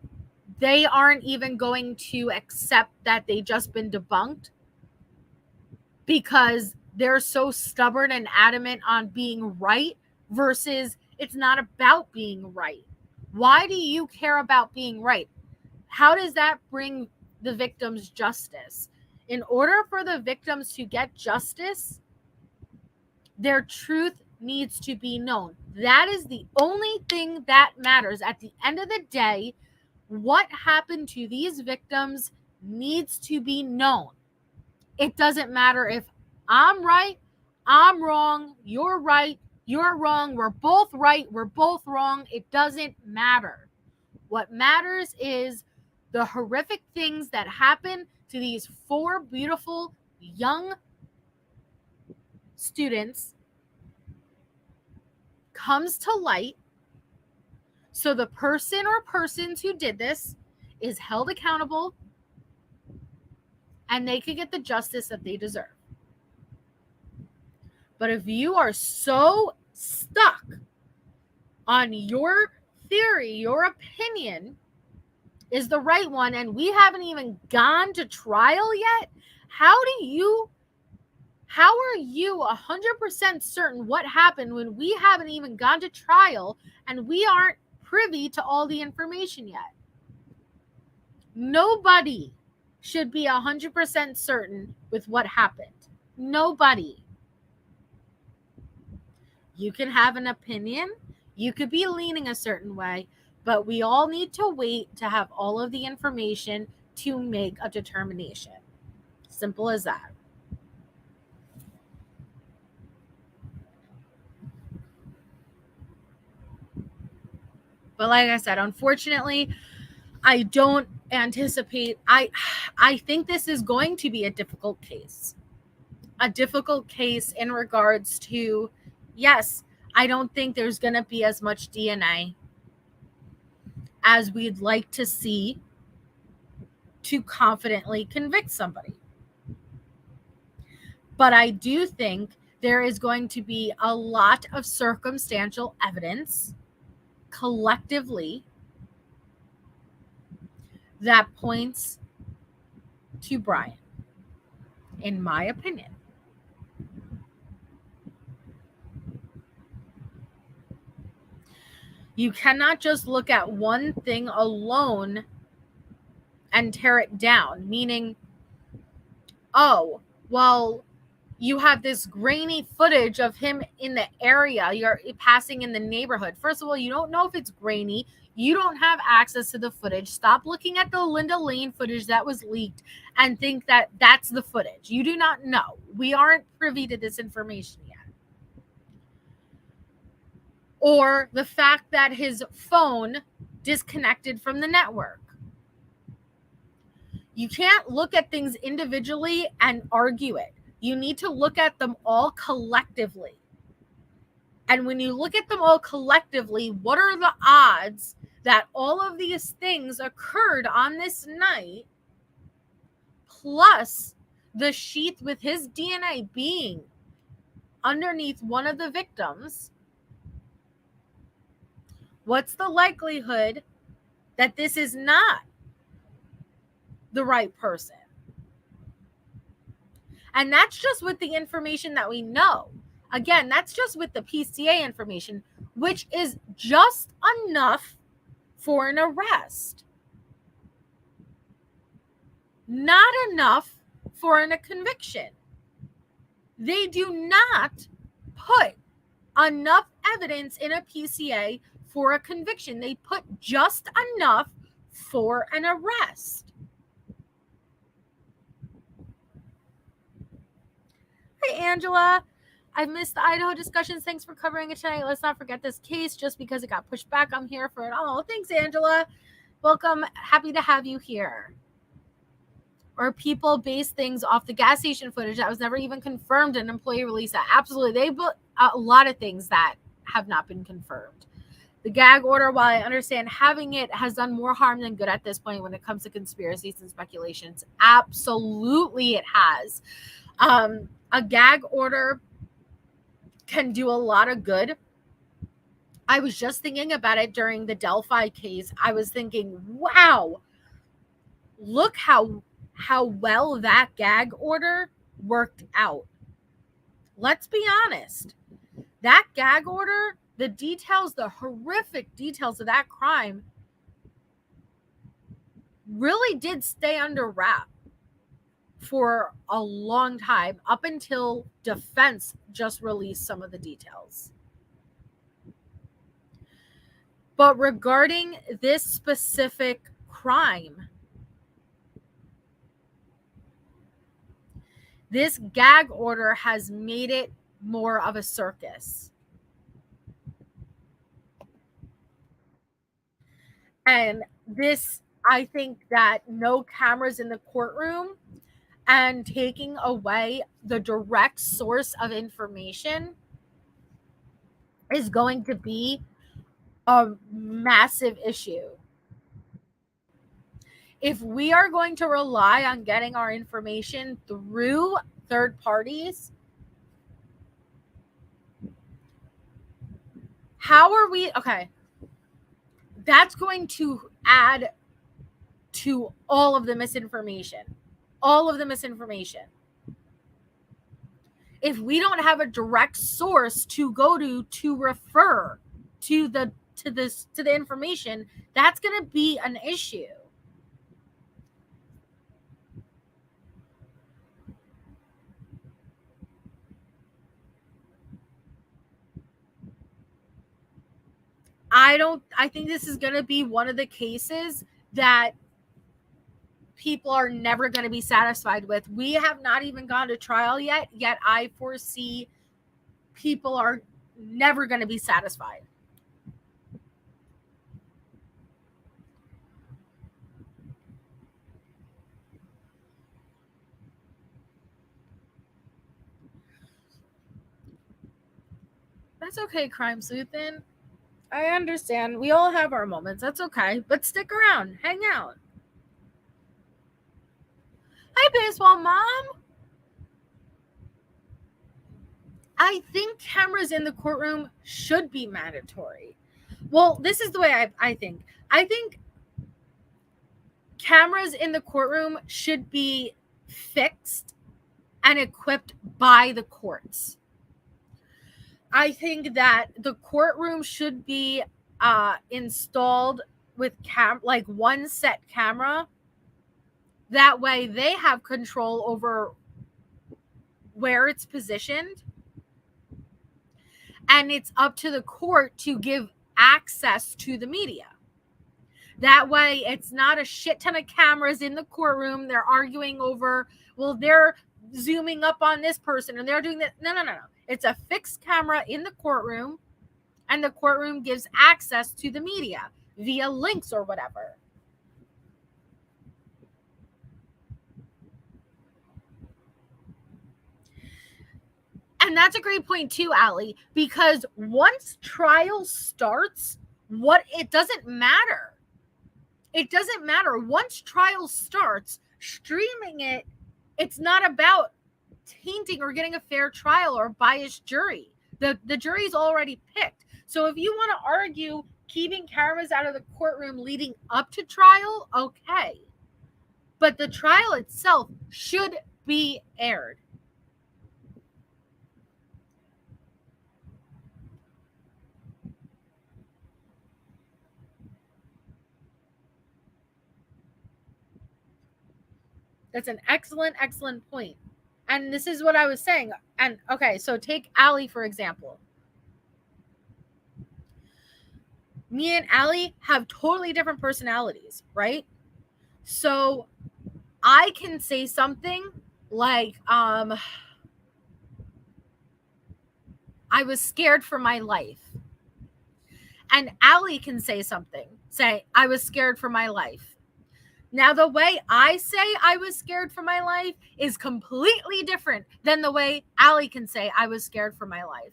they aren't even going to accept that they just been debunked because they're so stubborn and adamant on being right versus it's not about being right. Why do you care about being right? How does that bring the victims justice? In order for the victims to get justice, their truth needs to be known. That is the only thing that matters. At the end of the day, what happened to these victims needs to be known. It doesn't matter if I'm right, I'm wrong, you're right, you're wrong, we're both right, we're both wrong. It doesn't matter. What matters is the horrific things that happen to these 4 beautiful young students comes to light, so the person or persons who did this is held accountable and they can get the justice that they deserve. But if you are so stuck on your theory, your opinion is the right one, and we haven't even gone to trial yet, how are you 100% certain what happened when we haven't even gone to trial and we aren't privy to all the information yet? Nobody should be 100% certain with what happened. Nobody. You can have an opinion. You could be leaning a certain way, but we all need to wait to have all of the information to make a determination. Simple as that. But like I said, unfortunately, I don't anticipate, I think this is going to be a difficult case. A difficult case in regards to, yes, I don't think there's going to be as much DNA as we'd like to see to confidently convict somebody. But I do think there is going to be a lot of circumstantial evidence collectively that points to Brian, in my opinion. You cannot just look at one thing alone and tear it down, meaning, oh, well, you have this grainy footage of him in the area, you're passing in the neighborhood. First of all, you don't know if it's grainy. You don't have access to the footage. Stop looking at the Linda Lane footage that was leaked and think that that's the footage. You do not know. We aren't privy to this information yet. Or the fact that his phone disconnected from the network. You can't look at things individually and argue it. You need to look at them all collectively. And when you look at them all collectively, what are the odds that all of these things occurred on this night, plus the sheath with his DNA being underneath one of the victims? What's the likelihood that this is not the right person? And that's just with the information that we know. Again, that's just with the PCA information, which is just enough for an arrest. Not enough for a conviction. They do not put enough evidence in a PCA for a conviction. They put just enough for an arrest. Hey, Angela. I've missed the Idaho discussions. Thanks for covering it tonight. Let's not forget this case just because it got pushed back. I'm here for it. Oh, thanks, Angela. Welcome. Happy to have you here. Or people base things off the gas station footage that was never even confirmed. An employee released that. Absolutely. They put a lot of things that have not been confirmed. The gag order, while I understand having it, has done more harm than good at this point when it comes to conspiracies and speculations. Absolutely it has. A gag order can do a lot of good. I was just thinking about it during the Delphi case. I was thinking, wow, look how well that gag order worked out. Let's be honest. That gag order, the details, the horrific details of that crime really did stay under wrap for a long time, up until defense just released some of the details. But regarding this specific crime, this gag order has made it more of a circus. And this, I think that no cameras in the courtroom and taking away the direct source of information is going to be a massive issue. If we are going to rely on getting our information through third parties, how are we? Okay. That's going to add to all of the misinformation. All of the misinformation. If we don't have a direct source to go to refer to the information, that's going to be an issue. I think this is going to be one of the cases that people are never going to be satisfied with. We have not even gone to trial yet I foresee people are never going to be satisfied. That's okay, Crime Sleuthin'. I understand. We all have our moments. That's okay. But stick around. Hang out. Hi, Baseball Mom. I think cameras in the courtroom should be mandatory. Well, this is the way I think. I think cameras in the courtroom should be fixed and equipped by the courts. I think that the courtroom should be installed with like one set camera. That way they have control over where it's positioned. And it's up to the court to give access to the media. That way it's not a shit ton of cameras in the courtroom. They're arguing over, well, they're zooming up on this person and they're doing that. No. It's a fixed camera in the courtroom, and the courtroom gives access to the media via links or whatever. And that's a great point too, Allie, because once trial starts, it doesn't matter. It doesn't matter. Once trial starts, streaming it, it's not about tainting or getting a fair trial or biased jury. The jury's already picked. So if you want to argue keeping cameras out of the courtroom leading up to trial, okay. But the trial itself should be aired. That's an excellent point. And this is what I was saying. And okay, so take Allie, for example. Me and Allie have totally different personalities, right? So I can say something like, I was scared for my life. And Allie can say, I was scared for my life. Now, the way I say I was scared for my life is completely different than the way Allie can say I was scared for my life.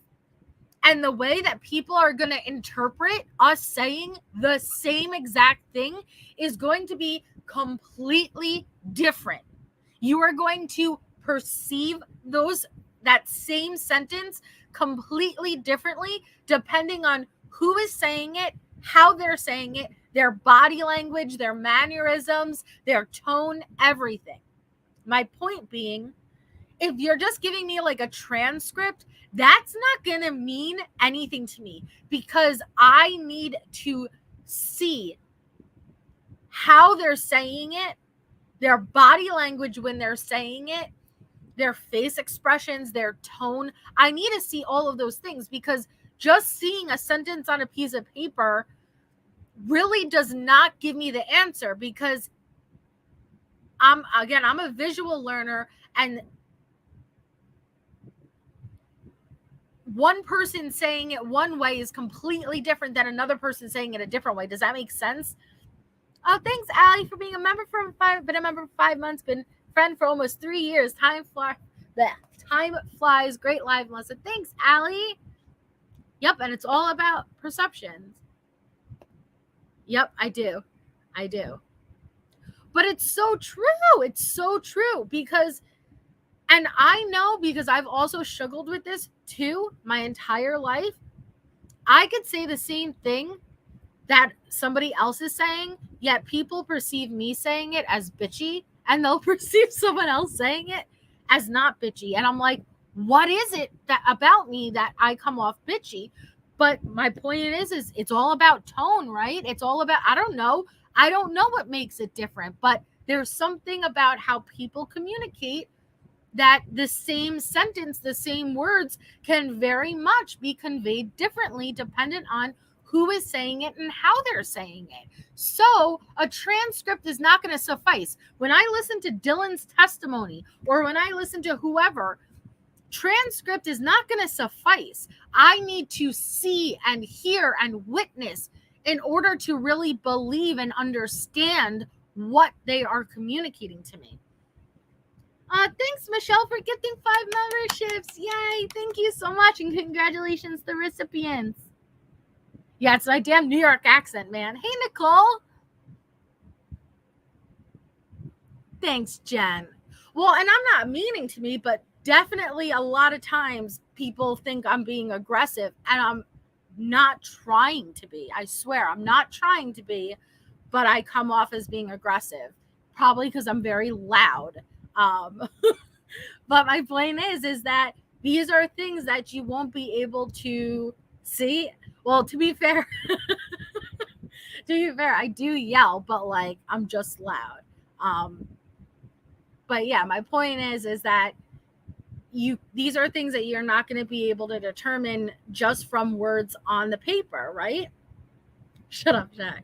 And the way that people are going to interpret us saying the same exact thing is going to be completely different. You are going to perceive that same sentence completely differently depending on who is saying it, how they're saying it, their body language, their mannerisms, their tone, everything. My point being, if you're just giving me like a transcript, that's not going to mean anything to me because I need to see how they're saying it, their body language when they're saying it, their face expressions, their tone. I need to see all of those things because just seeing a sentence on a piece of paper really does not give me the answer because I'm a visual learner, and one person saying it one way is completely different than another person saying it a different way. Does that make sense? Oh, thanks, Allie, for being a member for 5 months, been friend for almost 3 years. Time flies. Great live, Melissa. Thanks, Allie. Yep, and it's all about perceptions. Yep, I do. But it's so true. It's so true because, and I know because I've also struggled with this too my entire life. I could say the same thing that somebody else is saying, yet people perceive me saying it as bitchy, and they'll perceive someone else saying it as not bitchy. And I'm like, what is it that about me that I come off bitchy? But my point is it's all about tone, right? It's all about, I don't know what makes it different, but there's something about how people communicate that the same sentence, the same words can very much be conveyed differently dependent on who is saying it and how they're saying it. So a transcript is not going to suffice. When I listen to Dylan's testimony or when I listen to whoever, transcript is not going to suffice. I need to see and hear and witness in order to really believe and understand what they are communicating to me. Thanks, Michelle, for gifting 5 memberships. Yay, thank you so much, and congratulations to the recipients. Yeah, it's my damn New York accent, man. Hey, Nicole. Thanks, Jen. Well, and I'm not meaning to be, but definitely a lot of times people think I'm being aggressive, and I'm not trying to be. I swear, I'm not trying to be, but I come off as being aggressive, probably because I'm very loud. But my point is that these are things that you won't be able to see. Well, to be fair, I do yell, but like I'm just loud. But yeah, my point is that these are things that you're not going to be able to determine just from words on the paper, right? Shut up, Jack.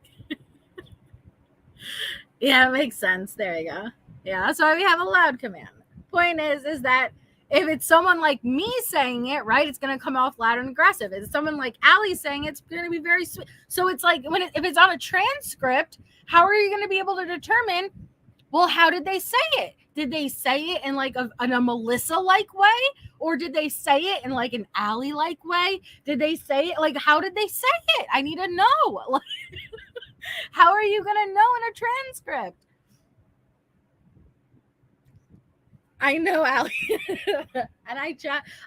Yeah, it makes sense. There you go. Yeah, that's why we have a loud command. Point is that if it's someone like me saying it, right, it's going to come off loud and aggressive. If it's someone like Allie saying it, it's going to be very sweet. So it's like if it's on a transcript, how are you going to be able to determine, well, how did they say it? Did they say it in like a Melissa-like way? Or did they say it in like an Allie-like way? Did they say it? Like, how did they say it? I need to know. Like, how are you going to know in a transcript? I know, Allie. And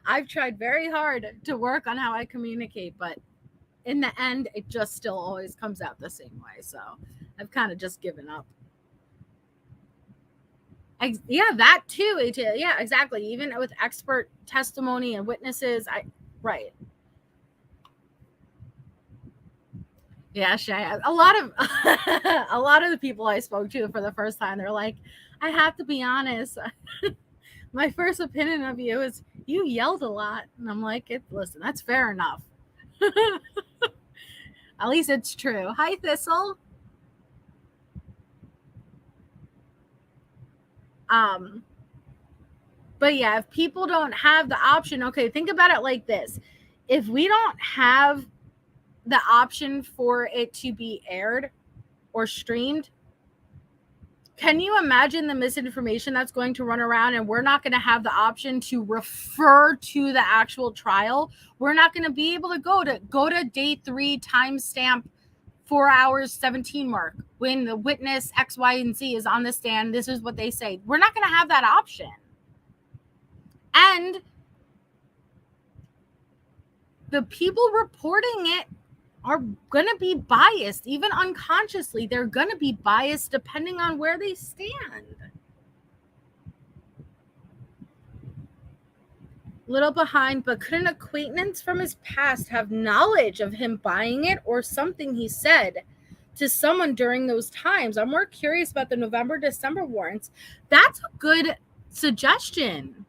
I've tried very hard to work on how I communicate, but in the end, it just still always comes out the same way. So I've kind of just given up. Yeah, that too. Yeah, exactly. Even with expert testimony and witnesses, right. Yeah, Shay. A lot of the people I spoke to for the first time, they're like, I have to be honest. My first opinion of you is you yelled a lot. And I'm like, listen, that's fair enough. At least it's true. Hi, Thistle. But yeah, if people don't have the option, okay, think about it like this. If we don't have the option for it to be aired or streamed, can you imagine the misinformation that's going to run around, and we're not going to have the option to refer to the actual trial? We're not going to be able to go to day 3 timestamp 4 hours 17 mark when the witness X, Y, and Z is on the stand. This is what they say. We're not going to have that option. And the people reporting it are going to be biased, even unconsciously. They're going to be biased depending on where they stand. Little behind, but could an acquaintance from his past have knowledge of him buying it or something he said to someone during those times? I'm more curious about the November-December warrants. That's a good suggestion.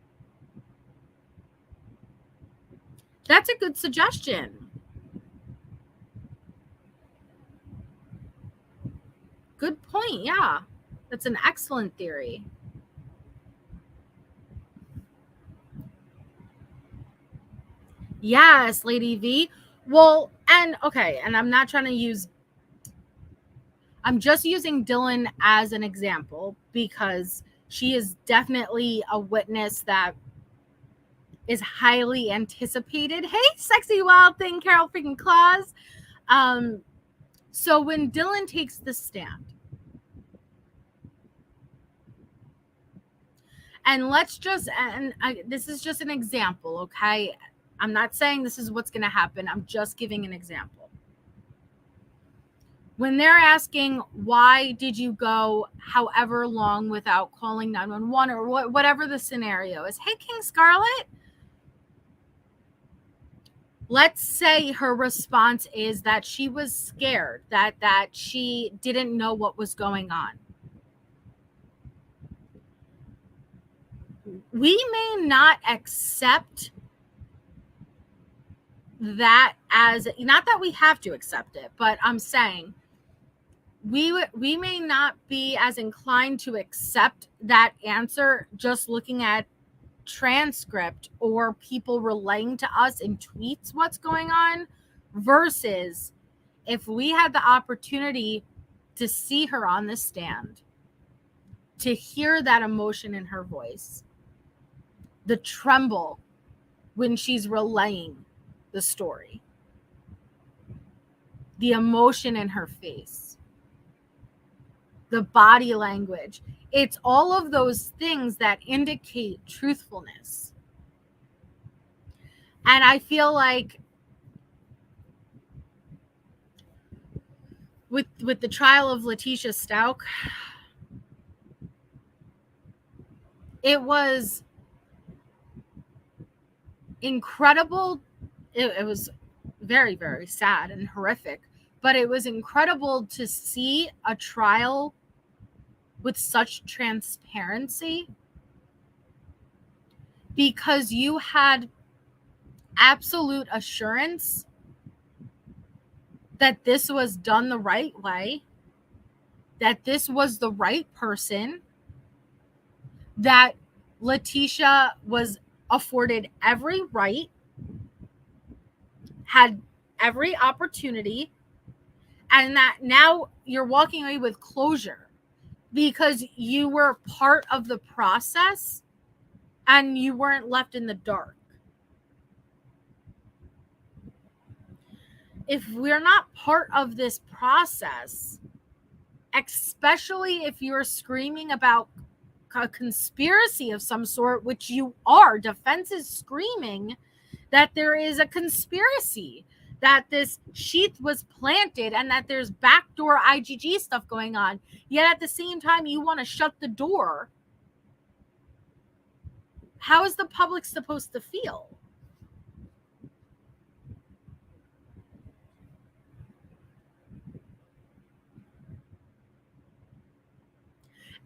That's a good suggestion. Good point. Yeah, that's an excellent theory. Yes, Lady V. Well, and okay, and I'm not trying to I'm just using Dylan as an example because she is definitely a witness that is highly anticipated. Hey, sexy wild thing, Carol freaking Claus. So when Dylan takes the stand, and this is just an example, okay? I'm not saying this is what's going to happen. I'm just giving an example. When they're asking, why did you go however long without calling 911 or whatever the scenario is? Hey, King Scarlet. Let's say her response is that she was scared, that she didn't know what was going on. We may not accept that as, not that we have to accept it, but I'm saying we may not be as inclined to accept that answer just looking at transcript or people relaying to us in tweets what's going on, versus if we had the opportunity to see her on the stand, to hear that emotion in her voice, the tremble when she's relaying the story, the emotion in her face, the body language. It's all of those things that indicate truthfulness. And I feel like with the trial of Letitia Stout, it was incredible. It was very, very sad and horrific, but it was incredible to see a trial with such transparency, because you had absolute assurance that this was done the right way, that this was the right person, that Letitia was afforded every right, had every opportunity, and that now you're walking away with closure because you were part of the process and you weren't left in the dark. If we're not part of this process, especially if you're screaming about a conspiracy of some sort, which you are, defense is screaming that there is a conspiracy, that this sheath was planted and that there's backdoor IGG stuff going on. Yet at the same time, you want to shut the door. How is the public supposed to feel?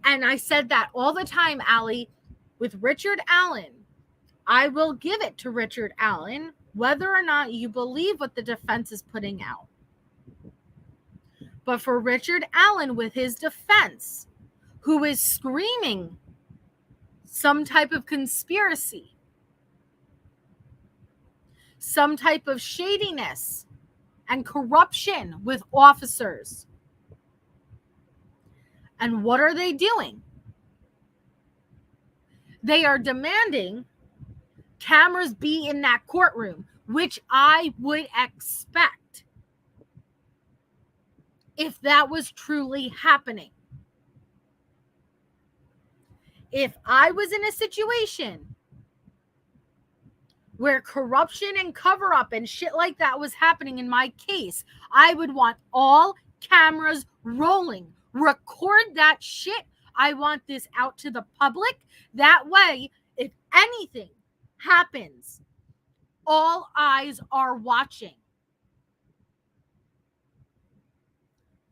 And I said that all the time, Allie, with Richard Allen. I will give it to Richard Allen, whether or not you believe what the defense is putting out. But for Richard Allen with his defense, who is screaming some type of conspiracy, some type of shadiness and corruption with officers. And what are they doing? They are demanding cameras be in that courtroom, which I would expect if that was truly happening. If I was in a situation where corruption and cover up and shit like that was happening in my case, I would want all cameras rolling. Record that shit. I want this out to the public. That way, if anything happens, all eyes are watching.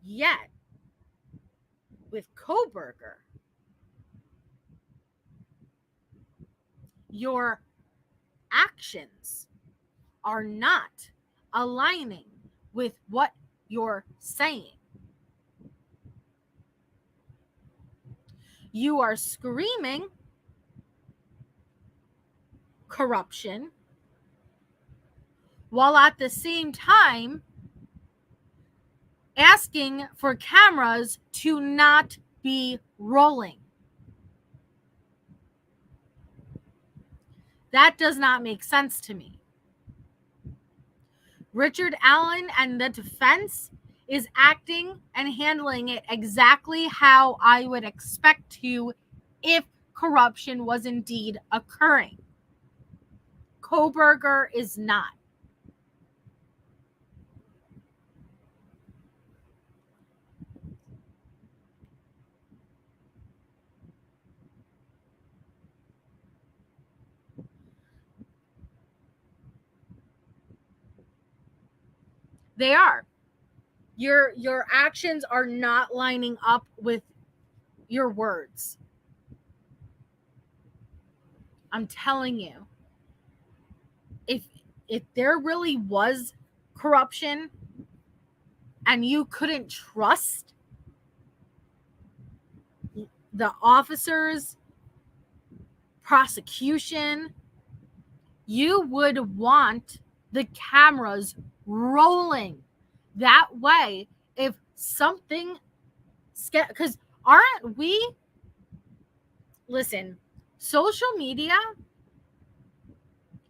Yet, with Kohberger, your actions are not aligning with what you're saying. You are screaming corruption while at the same time asking for cameras to not be rolling. That does not make sense to me. Richard Allen and the defense is acting and handling it exactly how I would expect to if corruption was indeed occurring. Kohberger is not. They are. Your actions are not lining up with your words. I'm telling you. If there really was corruption and you couldn't trust the officers, prosecution, you would want the cameras rolling. That way, if something, because aren't we, listen, social media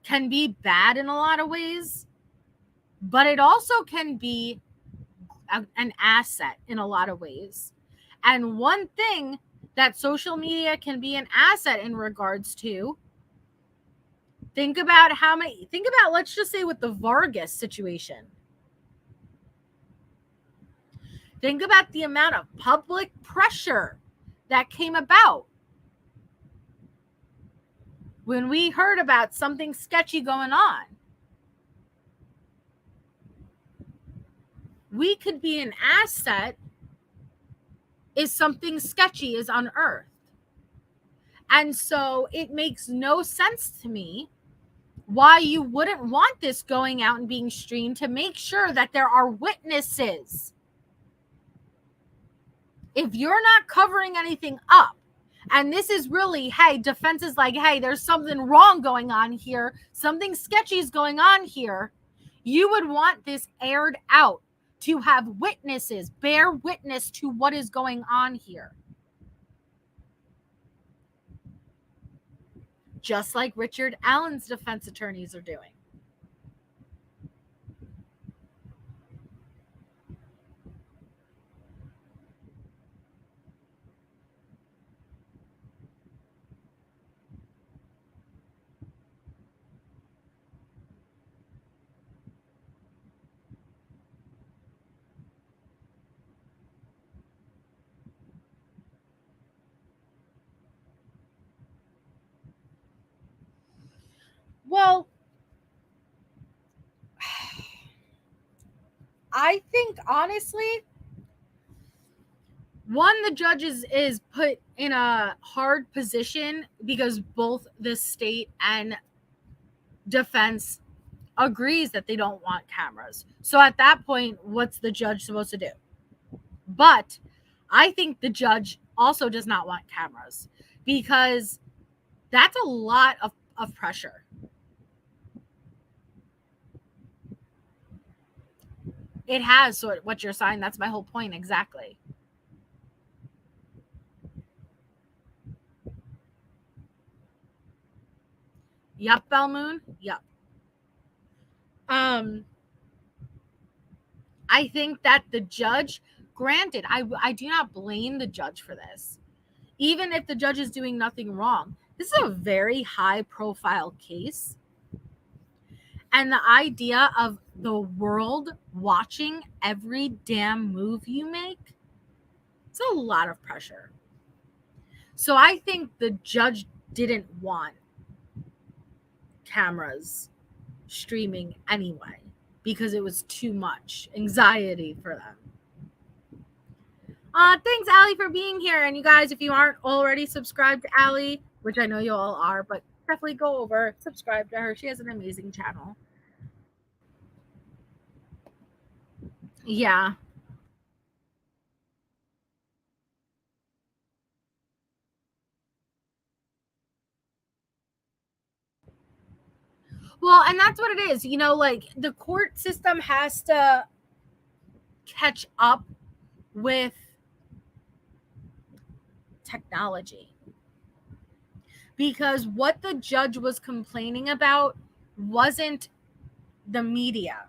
can be bad in a lot of ways, but it also can be an asset in a lot of ways. And one thing that social media can be an asset in regards to, think about, let's just say with the Vargas situation. Think about the amount of public pressure that came about when we heard about something sketchy going on. We could be an asset if something sketchy is unearthed. And so it makes no sense to me why you wouldn't want this going out and being streamed to make sure that there are witnesses. If you're not covering anything up, and this is really, hey, defense is like, hey, there's something wrong going on here, something sketchy is going on here, you would want this aired out to have witnesses, bear witness to what is going on here. Just like Richard Allen's defense attorneys are doing. Well, I think honestly, one, the judge is put in a hard position because both the state and defense agrees that they don't want cameras. So at that point, what's the judge supposed to do? But I think the judge also does not want cameras because that's a lot of pressure. It has sort of what you're saying. That's my whole point. Exactly. Yup, Belmoon. Yup. I think that the judge, granted, I do not blame the judge for this. Even if the judge is doing nothing wrong. This is a very high profile case. And the idea of the world watching every damn move you make, it's a lot of pressure. So I think the judge didn't want cameras streaming anyway because it was too much anxiety for them. Thanks, Allie, for being here. And you guys, if you aren't already subscribed to Allie, which I know you all are, but definitely go over, subscribe to her. She has an amazing channel. Yeah. Well, and that's what it is. You know, like the court system has to catch up with technology. Because what the judge was complaining about wasn't the media.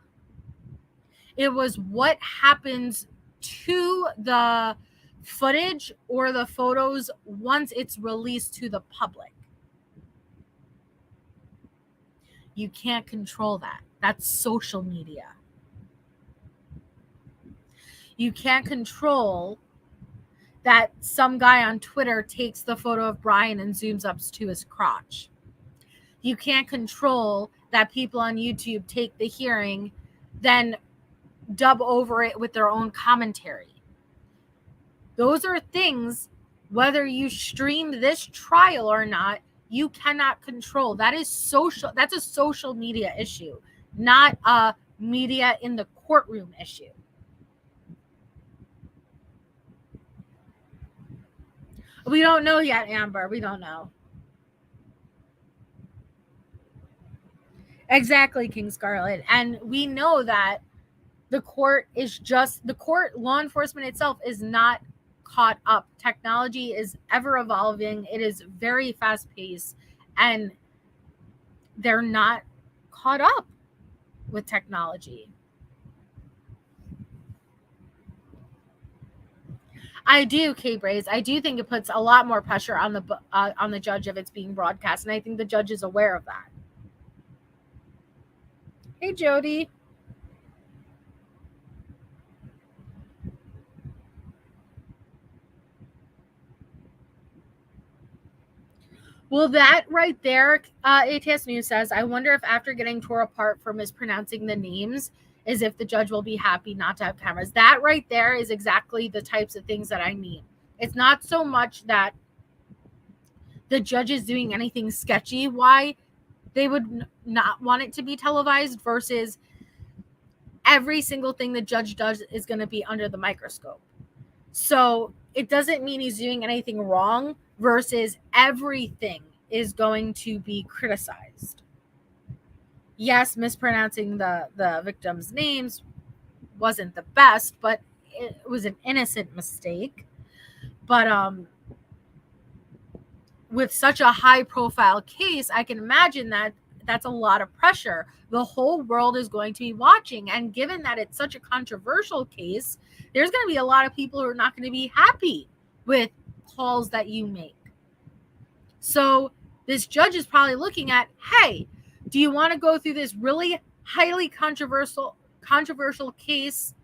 It was what happens to the footage or the photos once it's released to the public. You can't control that. That's social media. You can't control that some guy on Twitter takes the photo of Brian and zooms up to his crotch. You can't control that people on YouTube take the hearing, then dub over it with their own commentary. Those are things, whether you stream this trial or not, you cannot control. That is social. That's a social media issue, not a media in the courtroom issue. We don't know yet, Amber. We don't know. Exactly, King Scarlet. And we know that the court is just, the court, law enforcement itself is not caught up. Technology is ever evolving. It is very fast paced, and they're not caught up with technology. I do, K-Braze. I do think it puts a lot more pressure on the judge if it's being broadcast, and I think the judge is aware of that. Hey, Jody. Well, that right there, ATS News says, I wonder if after getting tore apart for mispronouncing the names, is if the judge will be happy not to have cameras. That right there is exactly the types of things that I mean. It's not so much that the judge is doing anything sketchy, why they would not want it to be televised, versus every single thing the judge does is going to be under the microscope. So it doesn't mean he's doing anything wrong, versus everything is going to be criticized. Yes, mispronouncing the victims' names wasn't the best, but it was an innocent mistake. But with such a high-profile case, I can imagine that that's a lot of pressure. The whole world is going to be watching, and given that it's such a controversial case, there's going to be a lot of people who are not going to be happy with calls that you make. So this judge is probably looking at, hey, do you want to go through this really highly controversial case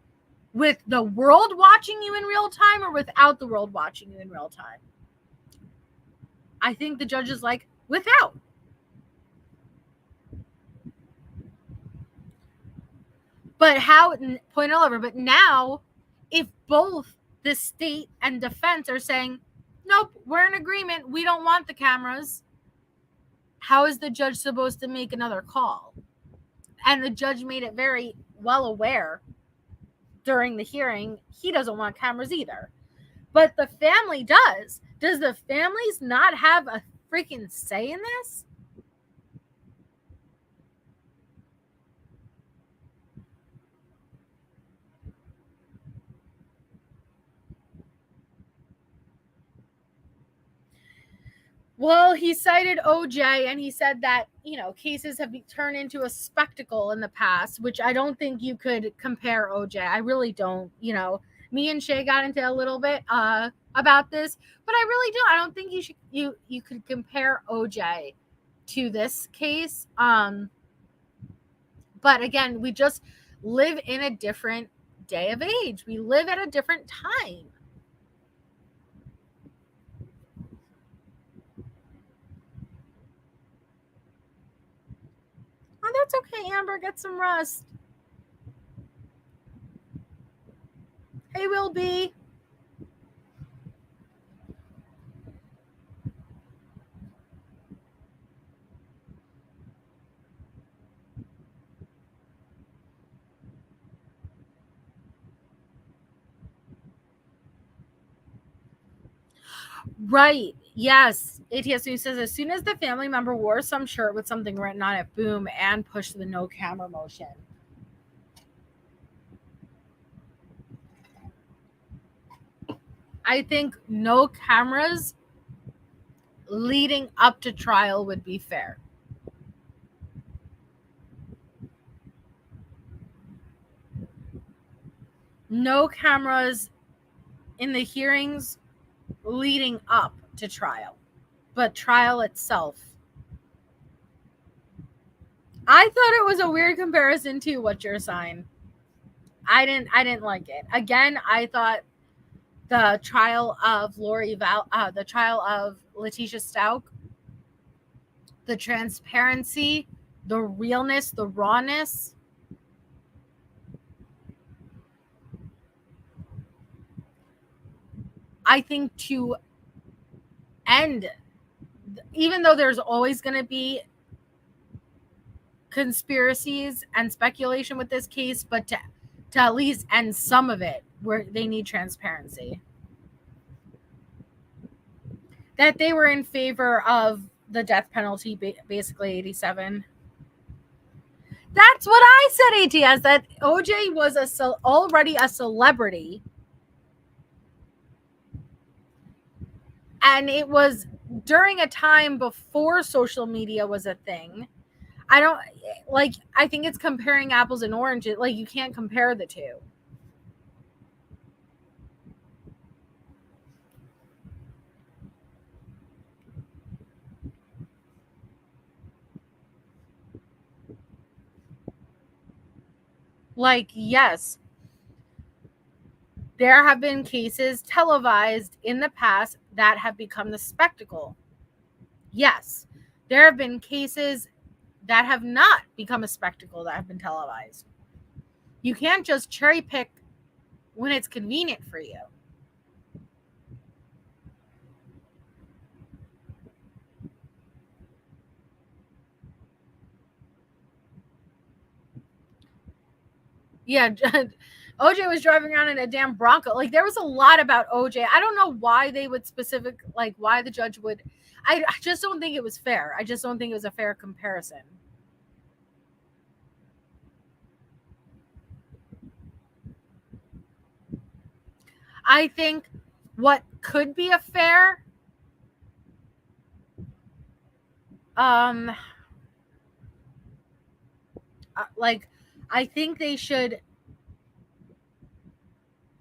with the world watching you in real time, or without the world watching you in real time? I think the judge is like, without. But how, point all over, but now if both the state and defense are saying, nope, we're in agreement, we don't want the cameras, how is the judge supposed to make another call? And the judge made it very well aware during the hearing he doesn't want cameras either. But the family does. Does the families not have a freaking say in this? Well, he cited OJ, and he said that, cases have turned into a spectacle in the past, which I don't think you could compare OJ. I really don't. Me and Shay got into a little bit about this, but I really don't. I don't think you could compare OJ to this case. But again, we just live in a different day of age. We live at a different time. Oh, that's okay, Amber. Get some rest. Hey, Will B. Right. Yes. ATSU says as soon as the family member wore some shirt with something written on it, boom, and push the no camera motion. I think no cameras leading up to trial would be fair. No cameras in the hearings leading up to trial, but trial itself. I thought it was a weird comparison to What's Your Sign. I didn't like it. Again, I thought the trial of the trial of Letitia Stout, the transparency, the realness, the rawness. I think to end, even though there's always going to be conspiracies and speculation with this case, but to at least end some of it where they need transparency. That they were in favor of the death penalty, basically 87. That's what I said, ATS, that OJ was already a celebrity. And it was during a time before social media was a thing. I think it's comparing apples and oranges. Like, you can't compare the two. Like, yes, there have been cases televised in the past that have become the spectacle. Yes, there have been cases that have not become a spectacle that have been televised. You can't just cherry pick when it's convenient for you. Yeah, OJ was driving around in a damn Bronco. Like, there was a lot about OJ. I don't know why they would why the judge would. I just don't think it was fair. I just don't think it was a fair comparison. I think what could be a fair I think they should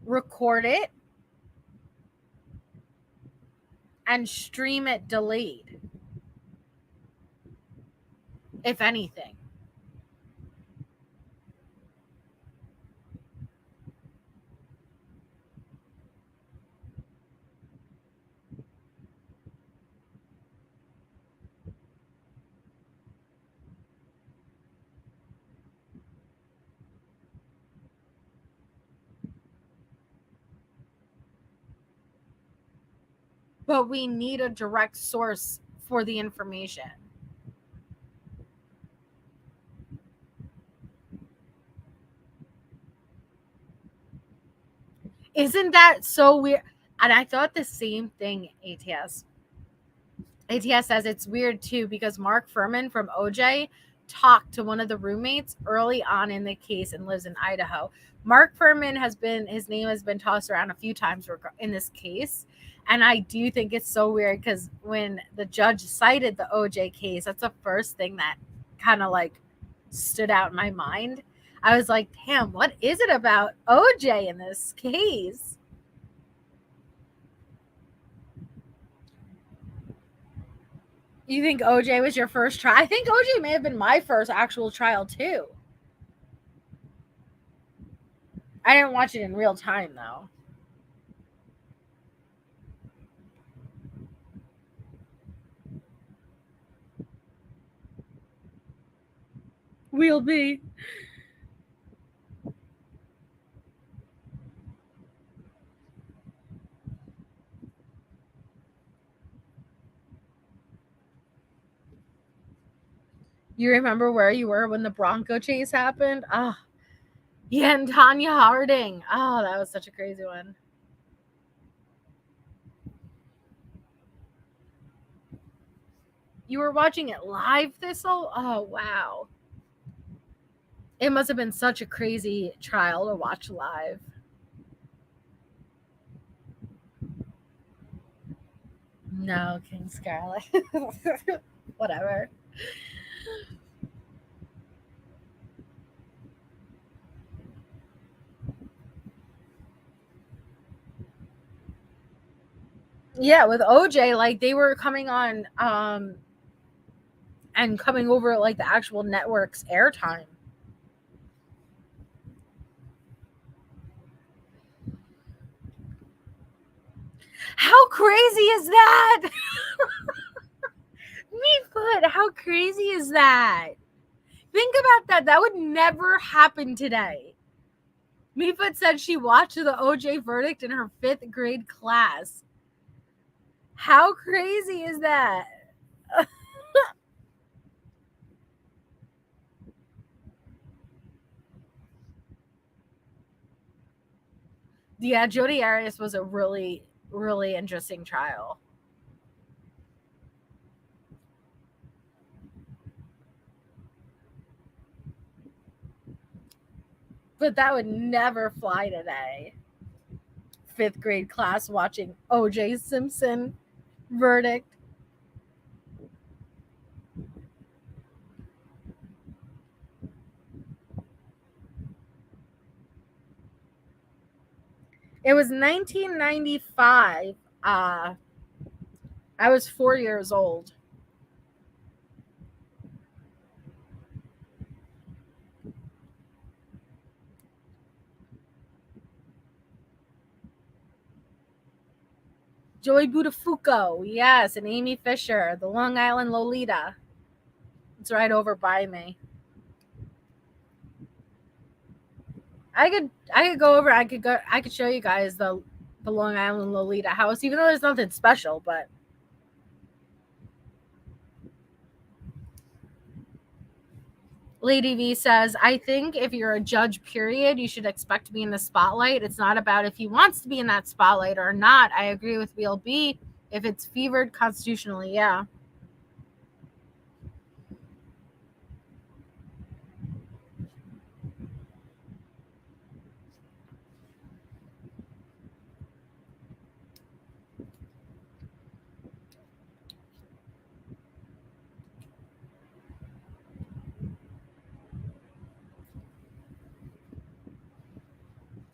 record it and stream it delayed, if anything. But we need a direct source for the information. Isn't that so weird? And I thought the same thing, ATS. ATS says it's weird too because Mark Furman from OJ talked to one of the roommates early on in the case and lives in Idaho. Mark Furman his name has been tossed around a few times in this case. And I do think it's so weird because when the judge cited the OJ case, that's the first thing that kind of like stood out in my mind. I was like, damn, what is it about OJ in this case? You think OJ was your first trial? I think OJ may have been my first actual trial too. I didn't watch it in real time though. We'll be. You remember where you were when the Bronco chase happened? Ah, yeah, and Tanya Harding. Oh, that was such a crazy one. You were watching it live, Thistle? Oh, wow. It must have been such a crazy trial to watch live. No, King Scarlet. Whatever. Yeah, with OJ, like they were coming on and coming over like the actual network's airtime. How crazy is that? Meatfoot, how crazy is that? Think about that. That would never happen today. Meatfoot said she watched the OJ verdict in her 5th grade class. How crazy is that? Yeah, Jodi Arias was a really, really interesting trial. But that would never fly today. 5th grade class watching OJ Simpson verdict. It was 1995. I was 4 years old. Joy Buttafuoco, yes, and Amy Fisher, the Long Island Lolita. It's right over by me. I could go over. I could show you guys the Long Island Lolita house, even though there's nothing special. But Lady V says, I think if you're a judge, period, you should expect to be in the spotlight. It's not about if he wants to be in that spotlight or not. I agree with Wheel B. If it's fevered constitutionally, yeah.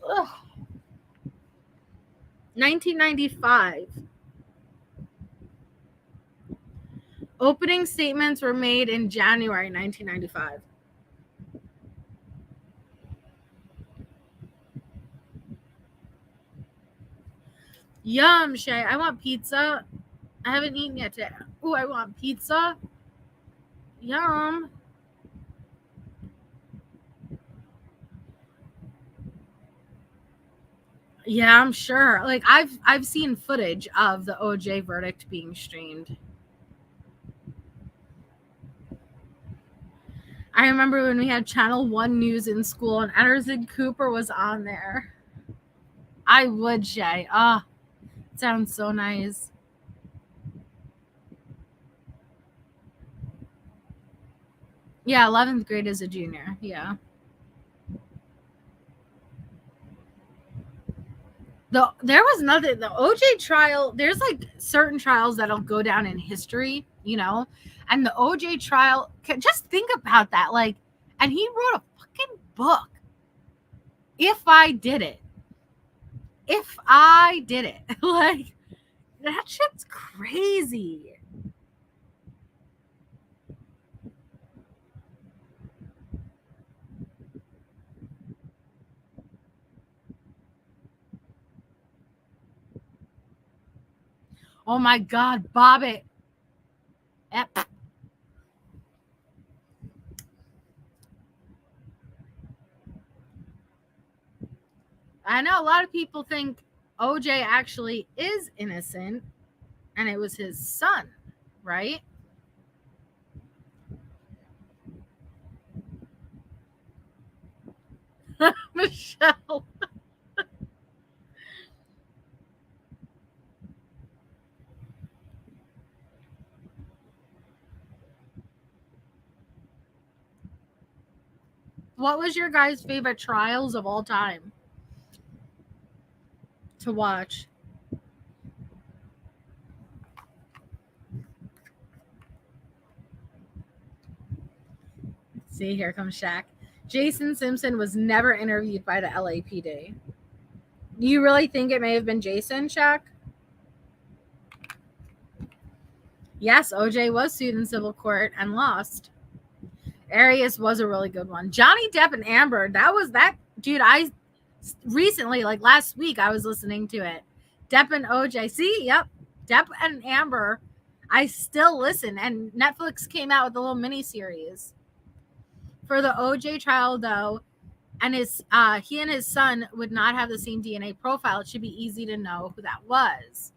Ugh. 1995. Opening statements were made in January 1995. Yum, Shay. I want pizza. I haven't eaten yet today. Ooh, I want pizza. Yum. Yeah, I'm sure. Like I've seen footage of the OJ verdict being streamed. I remember when we had Channel 1 News in school and Anderson Cooper was on there. I would, Shay. Ah, sounds so nice. Yeah, 11th grade is a junior. Yeah. There was nothing. The OJ trial, there's like certain trials that'll go down in history, you know? And the OJ trial, just think about that. Like, and he wrote a fucking book. If I did it. If I did it. Like, that shit's crazy. Oh my God, Bobbitt. Yep. I know a lot of people think OJ actually is innocent and it was his son, right? Michelle. What was your guys' favorite trials of all time to watch? See, here comes Shaq. Jason Simpson was never interviewed by the LAPD. You really think it may have been Jason, Shaq? Yes, OJ was sued in civil court and lost. Arias was a really good one. Johnny Depp and Amber, dude, I recently, like last week, I was listening to it. Depp and OJ. See, yep. Depp and Amber. I still listen. And Netflix came out with a little mini series. For the OJ trial, though, and he and his son would not have the same DNA profile. It should be easy to know who that was.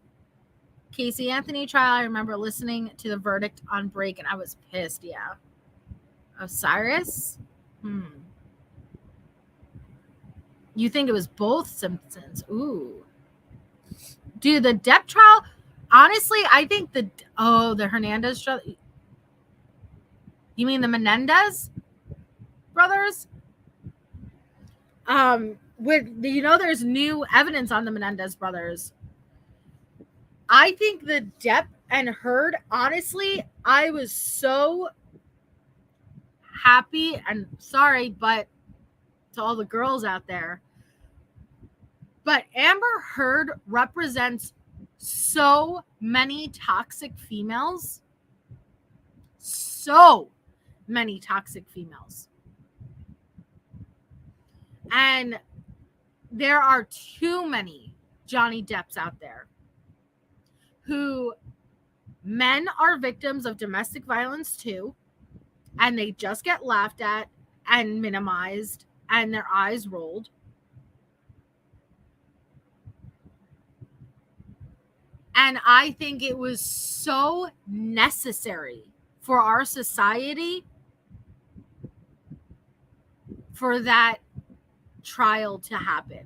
Casey Anthony trial, I remember listening to the verdict on break, and I was pissed, yeah. Osiris? You think it was both Simpsons? Ooh. Dude, the Depp trial, honestly, I think the Hernandez trial. You mean the Menendez brothers? There's new evidence on the Menendez brothers. I think the Depp and Heard, honestly, I was so happy and sorry, but to all the girls out there. But Amber Heard represents so many toxic females. So many toxic females. And there are too many Johnny Depps out there who men are victims of domestic violence too, and they just get laughed at and minimized and their eyes rolled. And I think it was so necessary for our society for that trial to happen.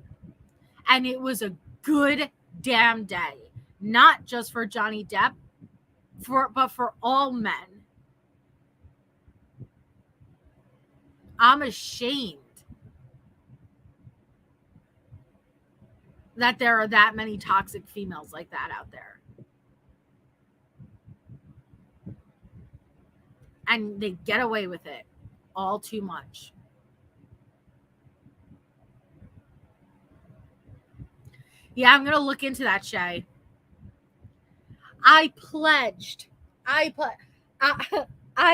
And it was a good damn day. Not just for Johnny Depp, but for all men. I'm ashamed that there are that many toxic females like that out there. And they get away with it all too much. Yeah, I'm going to look into that, Shay. I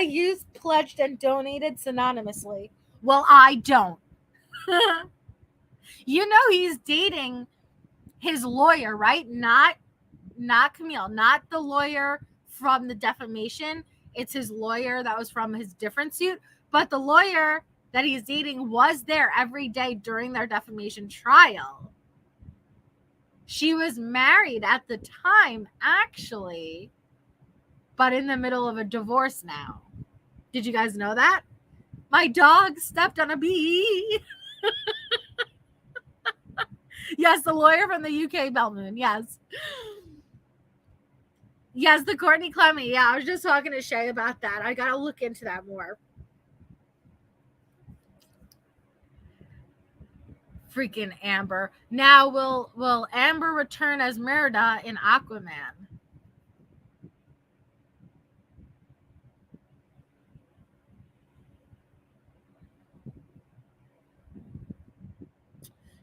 used pledged and donated synonymously. Well, I don't. You know he's dating his lawyer, right? Not Camille, not the lawyer from the defamation. It's his lawyer that was from his different suit. But the lawyer that he's dating was there every day during their defamation trial. She was married at the time, actually, but in the middle of a divorce now. Did you guys know that? My dog stepped on a bee. Yes, the lawyer from the UK, Belmoon. Yes. Yes, the Courtney Clement. Yeah, I was just talking to Shay about that. I got to look into that more. Freaking Amber. Now, will Amber return as Merida in Aquaman?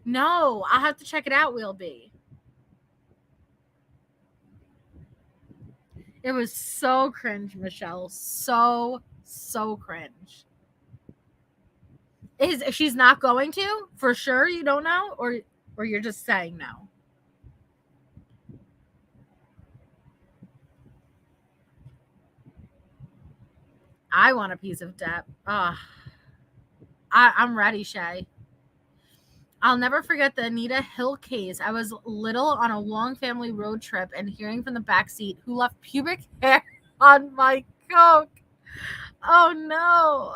No, I'll have to check it out, Will be. It was so cringe, Michelle. So cringe. She's not going to? For sure you don't know? Or you're just saying no? I want a piece of Depp. I'm ready, Shay. I'll never forget the Anita Hill case. I was little on a long family road trip and hearing from the backseat who left pubic hair on my Coke. Oh no.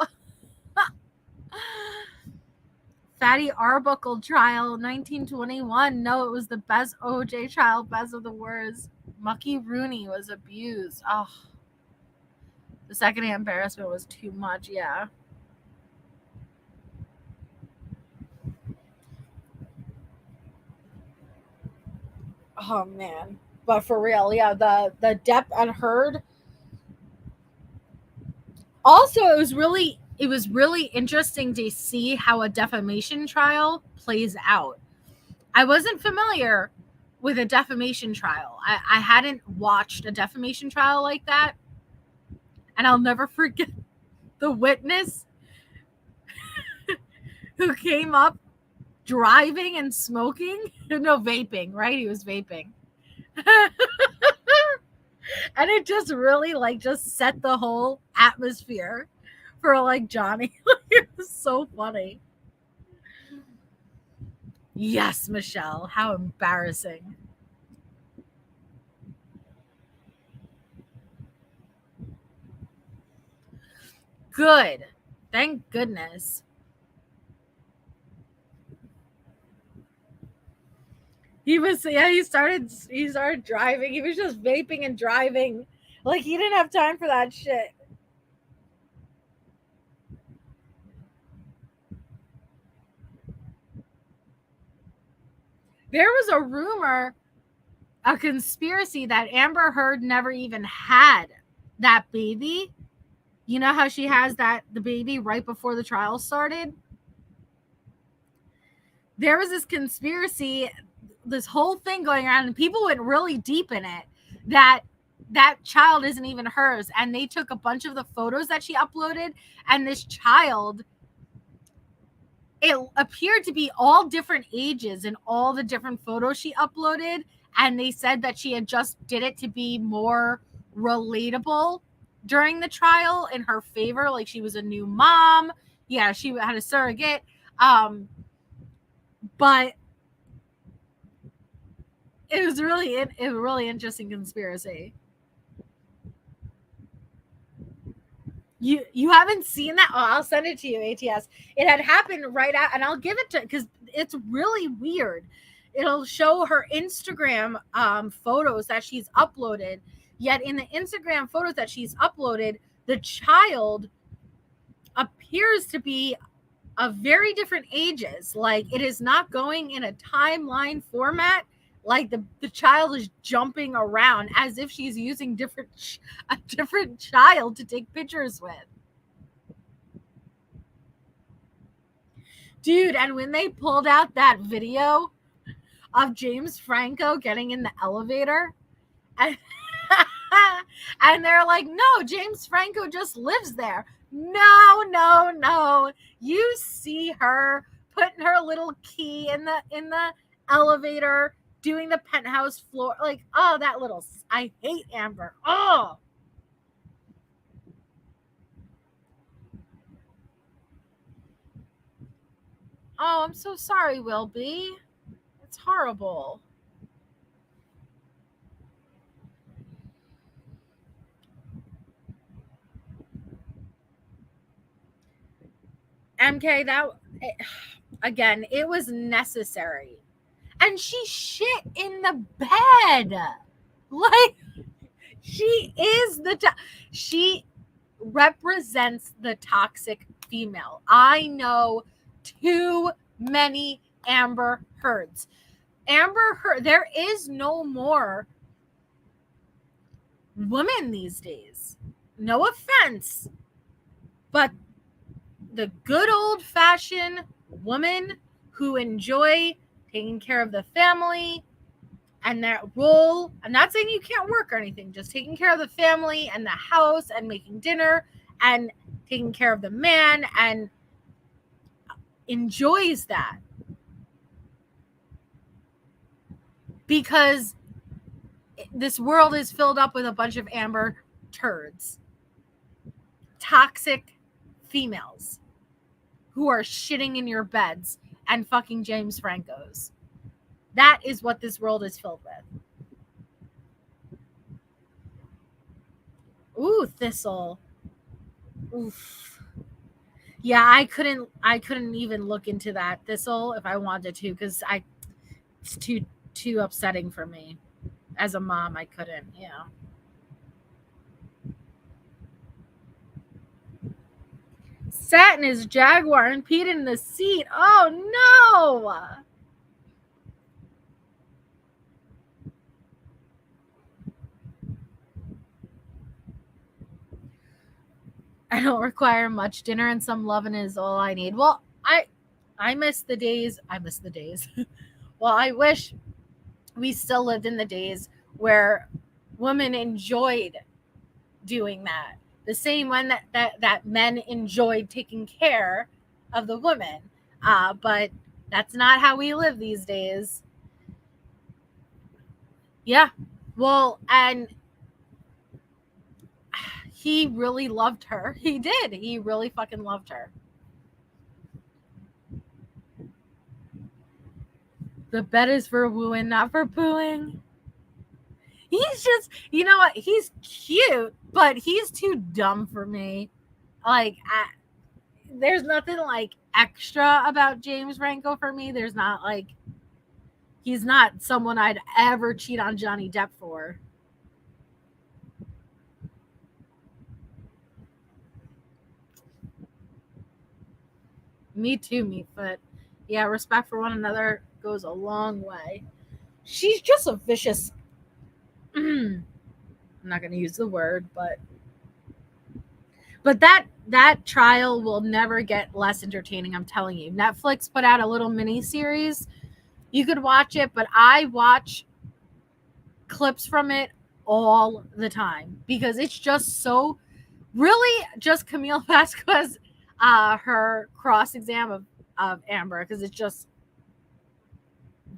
Fatty Arbuckle trial, 1921. No, it was the best OJ trial, best of the worst. Mucky Rooney was abused. Oh, the second embarrassment was too much. Yeah. Oh man, but for real, yeah. The Depp and Heard. Also, it was really interesting to see how a defamation trial plays out. I wasn't familiar with a defamation trial. I hadn't watched a defamation trial like that. And I'll never forget the witness who came up driving and smoking. No, vaping, right? He was vaping. And it just really just set the whole atmosphere for Johnny. It was so funny. Yes, Michelle. How embarrassing. Good. Thank goodness. He started driving. He was just vaping and driving. He didn't have time for that shit. There was a rumor, a conspiracy that Amber Heard never even had that baby. You know how she has the baby right before the trial started? There was this conspiracy, this whole thing going around, and people went really deep in it, that child isn't even hers. And they took a bunch of the photos that she uploaded, and this child, it appeared to be all different ages in all the different photos she uploaded. And they said that she had just did it to be more relatable during the trial in her favor. She was a new mom. Yeah, she had a surrogate. But it was really a really interesting conspiracy. You haven't seen that? Oh, I'll send it to you, ATS. It had happened right out, and I'll give it to, because it's really weird. It'll show her Instagram photos that she's uploaded. Yet in the Instagram photos that she's uploaded, the child appears to be of very different ages. It is not going in a timeline format. The child is jumping around as if she's using a different child to take pictures with. Dude, and when they pulled out that video of James Franco getting in the elevator, and they're like, no, James Franco just lives there. No. You see her putting her little key in the elevator, doing the penthouse floor. I hate Amber. Oh, I'm so sorry, Wilby. It's horrible. MK, again, it was necessary. And she shit in the bed. She is she represents the toxic female. I know too many Amber Heards. Amber Heard, there is no more women these days. No offense, but the good old-fashioned woman who enjoy taking care of the family and that role. I'm not saying you can't work or anything, just taking care of the family and the house and making dinner and taking care of the man, and enjoys that. Because this world is filled up with a bunch of Amber turds. toxic females who are shitting in your beds and fucking James Francos. That is what this world is filled with. Ooh, Thistle. Oof. Yeah, I couldn't even look into that Thistle if I wanted to, because it's too upsetting for me. As a mom, I couldn't, yeah. Sat in his Jaguar and peed in the seat. Oh no! I don't require much. Dinner and some loving is all I need. Well, I miss the days. Well, I wish we still lived in the days where women enjoyed doing that. The same one that men enjoyed taking care of the women. But that's not how we live these days. Yeah. Well, and he really loved her. He did. He really fucking loved her. The bed is for wooing, not for pooing. He's just, you know what? He's cute, but he's too dumb for me. Like, there's nothing like extra about James Franco for me. There's not like, he's not someone I'd ever cheat on Johnny Depp for. Me too, Meatfoot. Yeah, respect for one another goes a long way. She's just a vicious. I'm not going to use the word, but that trial will never get less entertaining. I'm telling you. Netflix put out a little mini series. You could watch it, but I watch clips from it all the time because it's just so really just Camille Vasquez, her cross exam of Amber, because it's just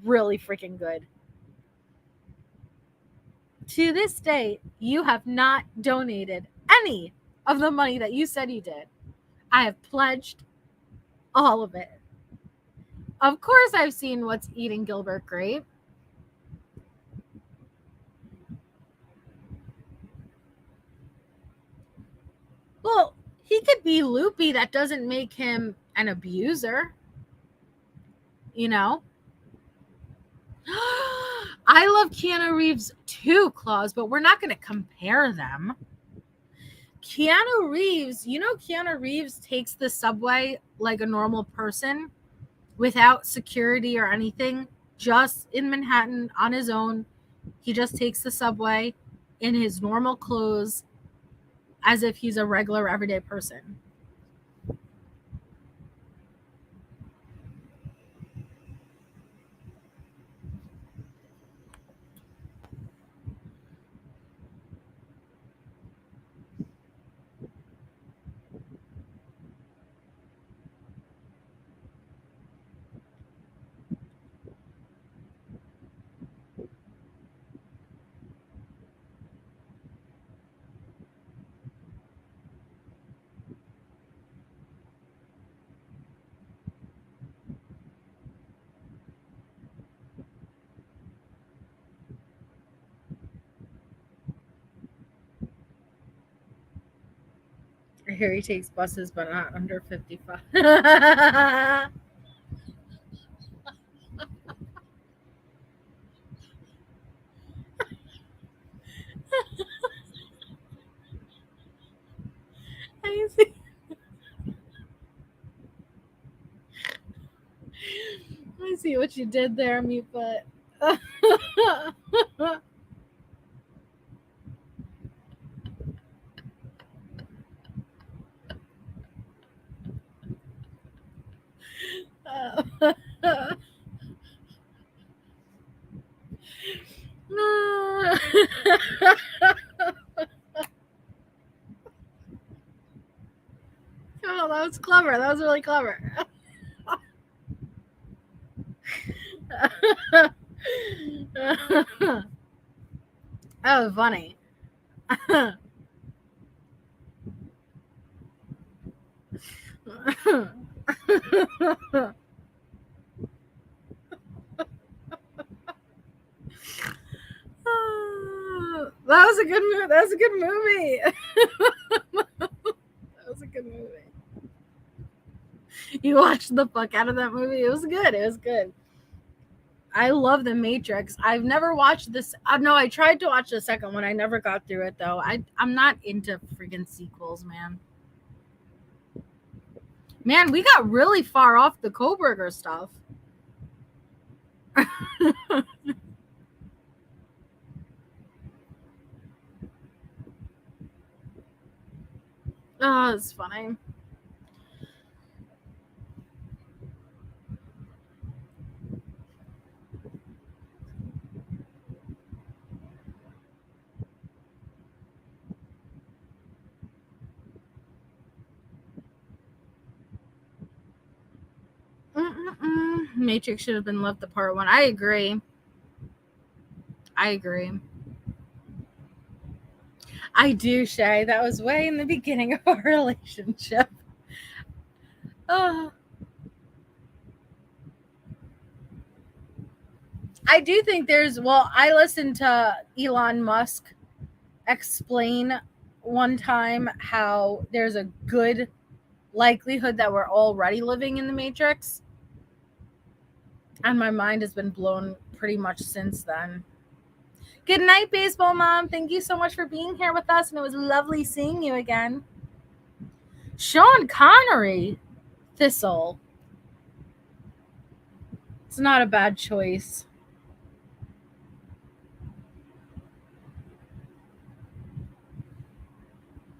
really freaking good. To this day, you have not donated any of the money that you said you did. I have pledged all of it. Of course, I've seen What's Eating Gilbert Grape. Well, he could be loopy. That doesn't make him an abuser. You know? I love Keanu Reeves too, Claus, but we're not going to compare them. Keanu Reeves, you know, Keanu Reeves takes the subway like a normal person without security or anything, just in Manhattan on his own. He just takes the subway in his normal clothes as if he's a regular everyday person. I hear he takes buses, but not under 55. I see. I see what you did there, Meatfoot. Oh, that was clever. That was really clever. That was funny. That was a good movie. That was a good movie. That was a good movie. You watched the fuck out of that movie. It was good. It was good. I love The Matrix. I've never watched this. No, I tried to watch the second one. I never got through it though. I'm not into freaking sequels, man. Man, we got really far off the Kohberger stuff. Oh, it's funny. Matrix should have been left the part one. I agree. I do, Shay. That was way in the beginning of our relationship. Oh. I do think I listened to Elon Musk explain one time how there's a good likelihood that we're already living in the Matrix. And my mind has been blown pretty much since then. Good night, Baseball Mom. Thank you so much for being here with us, and it was lovely seeing you again. Sean Connery, Thistle. It's not a bad choice.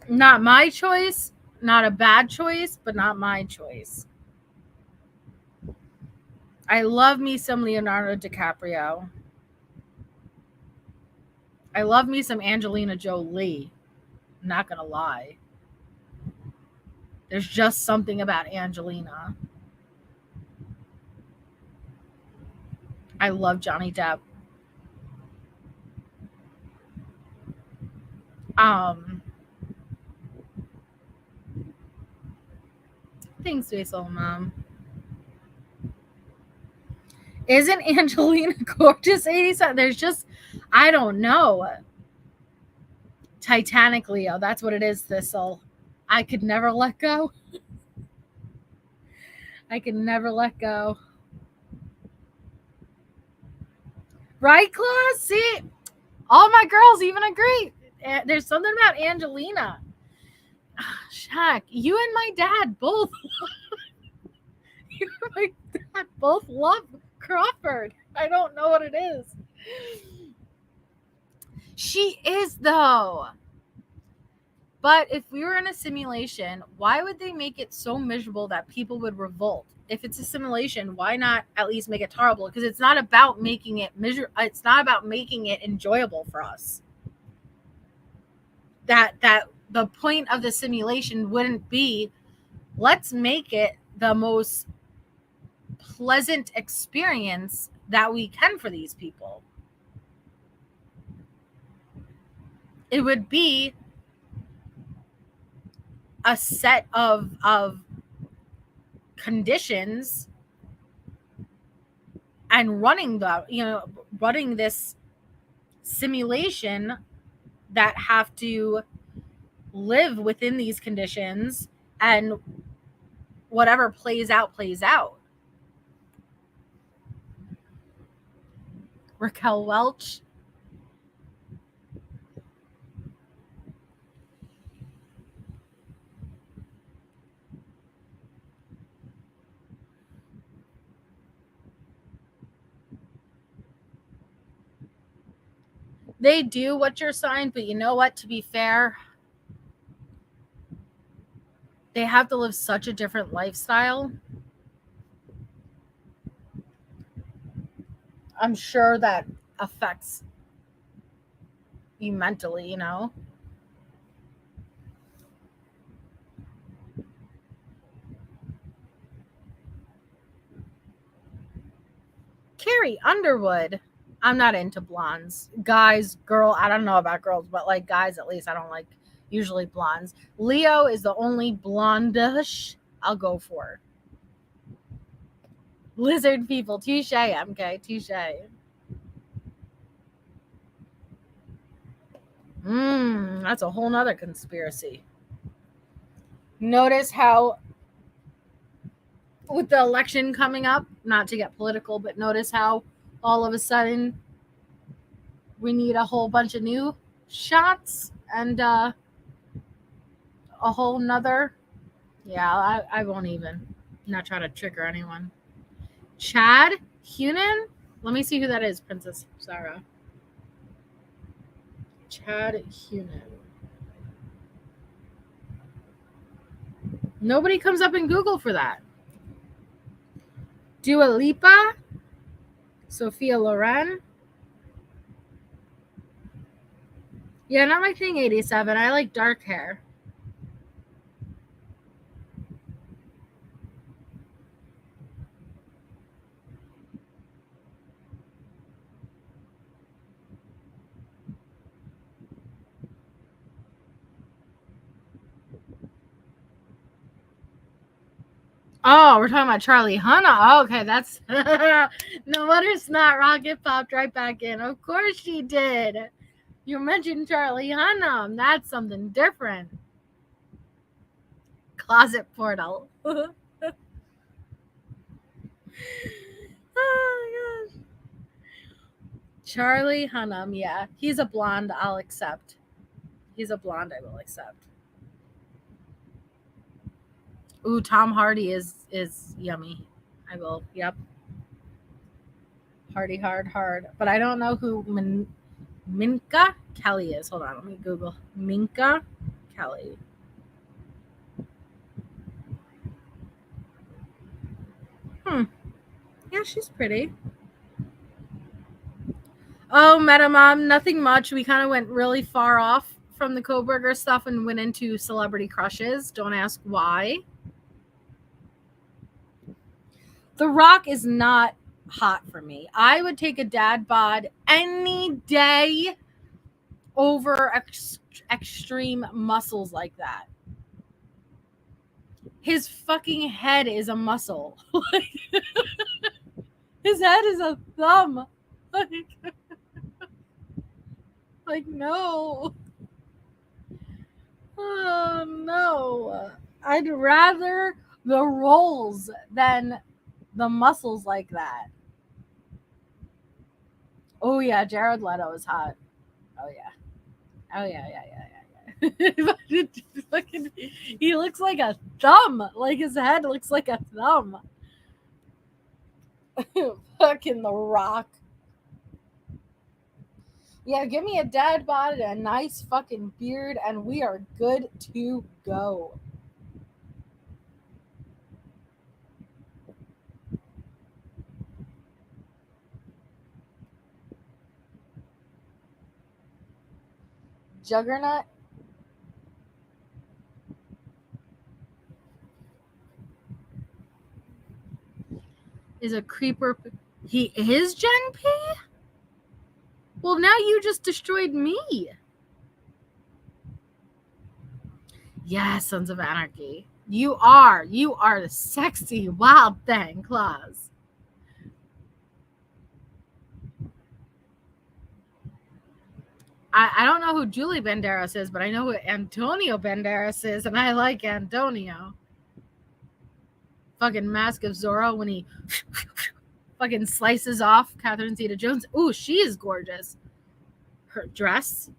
Not my choice. Not a bad choice, but not my choice. I love me some Leonardo DiCaprio. I love me some Angelina Jolie. I'm not going to lie. There's just something about Angelina. I love Johnny Depp. Thanks, sweet soul mom. Isn't Angelina gorgeous? 87. There's just, I don't know. Titanic, Leo. That's what it is, Thistle. I could never let go. I could never let go. Right, Claus? See, all my girls even agree. There's something about Angelina. Shaq, you and my dad both. You and my dad both love Crawford. I don't know what it is. She is, though. But if we were in a simulation, why would they make it so miserable that people would revolt? If it's a simulation, why not at least make it tolerable? Because it's not about making it it's not about making it enjoyable for us. That the point of the simulation wouldn't be, let's make it the most pleasant experience that we can for these people. It would be a set of conditions and running this simulation that have to live within these conditions, and whatever plays out. Raquel Welch. They do what you're signed, but you know what? To be fair, they have to live such a different lifestyle. I'm sure that affects you mentally, you know? Carrie Underwood. I'm not into blondes. Guys, I don't know about girls, but like guys, at least I don't like usually blondes. Leo is the only blondish I'll go for. Lizard people. Touche, MK. Touche. That's a whole nother conspiracy. Notice how with the election coming up, not to get political, but notice how all of a sudden we need a whole bunch of new shots and a whole nother. Yeah, I won't even. Not try to trigger anyone. Chad Hunan? Let me see who that is, Princess Sarah. Chad Hunan. Nobody comes up in Google for that. Dua Lipa? Sophia Loren? Yeah, not my thing, 87. I like dark hair. Oh, we're talking about Charlie Hunnam. Oh, okay, that's no wonder Snot Rocket popped right back in. Of course she did. You mentioned Charlie Hunnam. That's something different. Closet portal. Oh my gosh. Charlie Hunnam, yeah. He's a blonde, I'll accept. He's a blonde, I will accept. Ooh, Tom Hardy is yummy. I will, yep. Hardy, hard. But I don't know who Minka Kelly is. Hold on, let me Google. Minka Kelly. Yeah, she's pretty. Oh, Meta Mom, nothing much. We kind of went really far off from the Kohberger stuff and went into celebrity crushes. Don't ask why. The Rock is not hot for me. I would take a dad bod any day over extreme muscles like that. His fucking head is a muscle. His head is a thumb. Like no. Oh no. I'd rather the rolls than the muscles like that. Oh yeah, Jared Leto is hot. Oh yeah. He looks like a thumb. Like his head looks like a thumb. Fucking The Rock. Yeah, give me a dad bod and a nice fucking beard, and we are good to go. Juggernaut. Is a creeper. He is Gen P? Well, now you just destroyed me. Yeah, Sons of Anarchy. You are the sexy wild thing, Claus. I don't know who Julie Banderas is, but I know who Antonio Banderas is, and I like Antonio. Fucking Mask of Zorro when he fucking slices off Catherine Zeta-Jones. Ooh, she is gorgeous. Her dress.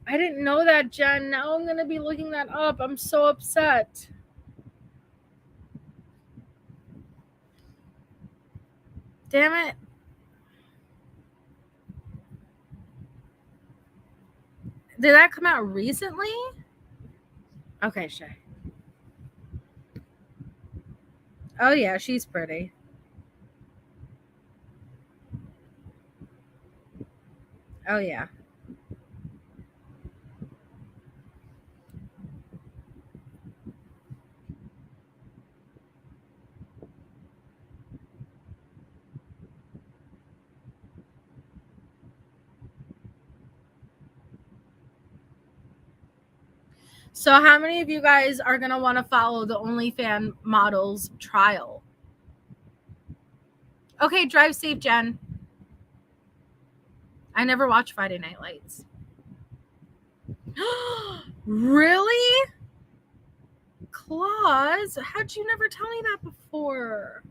I didn't know that, Jen. Now I'm going to be looking that up. I'm so upset. Damn it. Did that come out recently? Okay, Shay. Oh, yeah, she's pretty. Oh, yeah. So how many of you guys are going to want to follow the OnlyFans model's trial? Okay, drive safe, Jen. I never watch Friday Night Lights. Really? Claus? How'd you never tell me that before?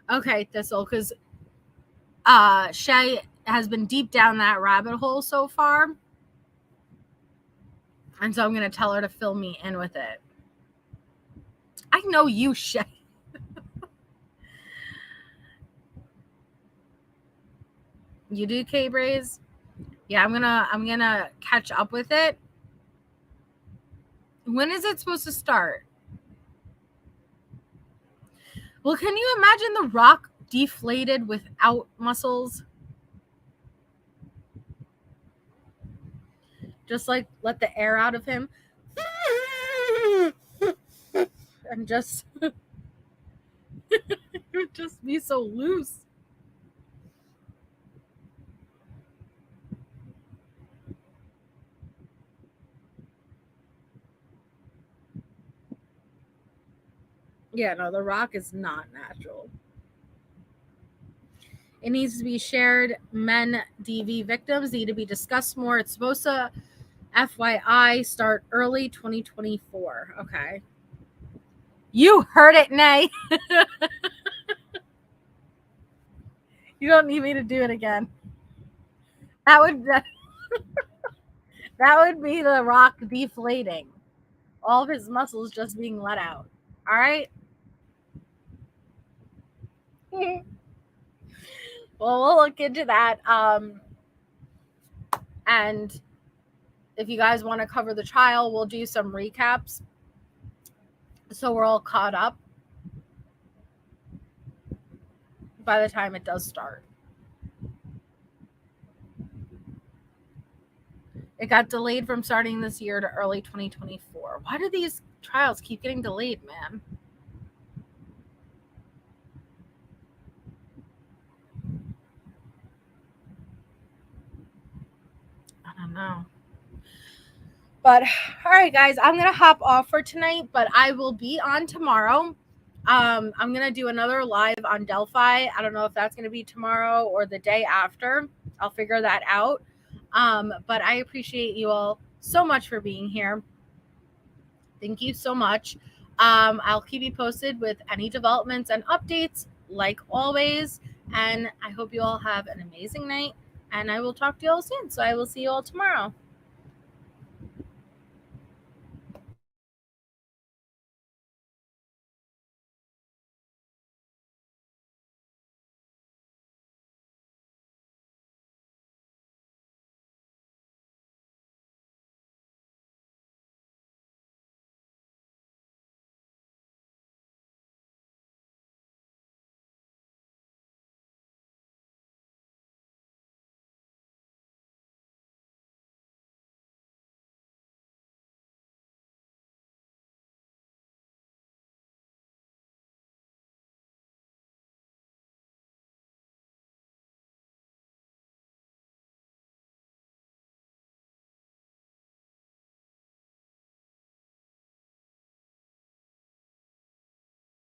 Okay, Thistle, because Shay has been deep down that rabbit hole so far. And so I'm going to tell her to fill me in with it. I know you, Shay. You do, K-Braze? Yeah, I'm gonna catch up with it. When is it supposed to start? Well, can you imagine The Rock deflated without muscles? Just like let the air out of him. And just it would just be so loose. Yeah, no, The Rock is not natural. It needs to be shared. Men DV victims need to be discussed more. It's supposed to, FYI, start early 2024. Okay. You heard it, Nay. You don't need me to do it again. That would be The Rock deflating. All of his muscles just being let out. All right? Well, we'll look into that. And if you guys want to cover the trial, we'll do some recaps so we're all caught up by the time it does start. It got delayed from starting this year to early 2024. Why do these trials keep getting delayed, man? I don't know. But all right, guys, I'm gonna hop off for tonight, but I will be on tomorrow. I'm gonna do another live on Delphi. I don't know if that's gonna be tomorrow or the day after. I'll figure that out. But I appreciate you all so much for being here. Thank you so much. I'll keep you posted with any developments and updates, like always. And I hope you all have an amazing night. And I will talk to you all soon. So I will see you all tomorrow.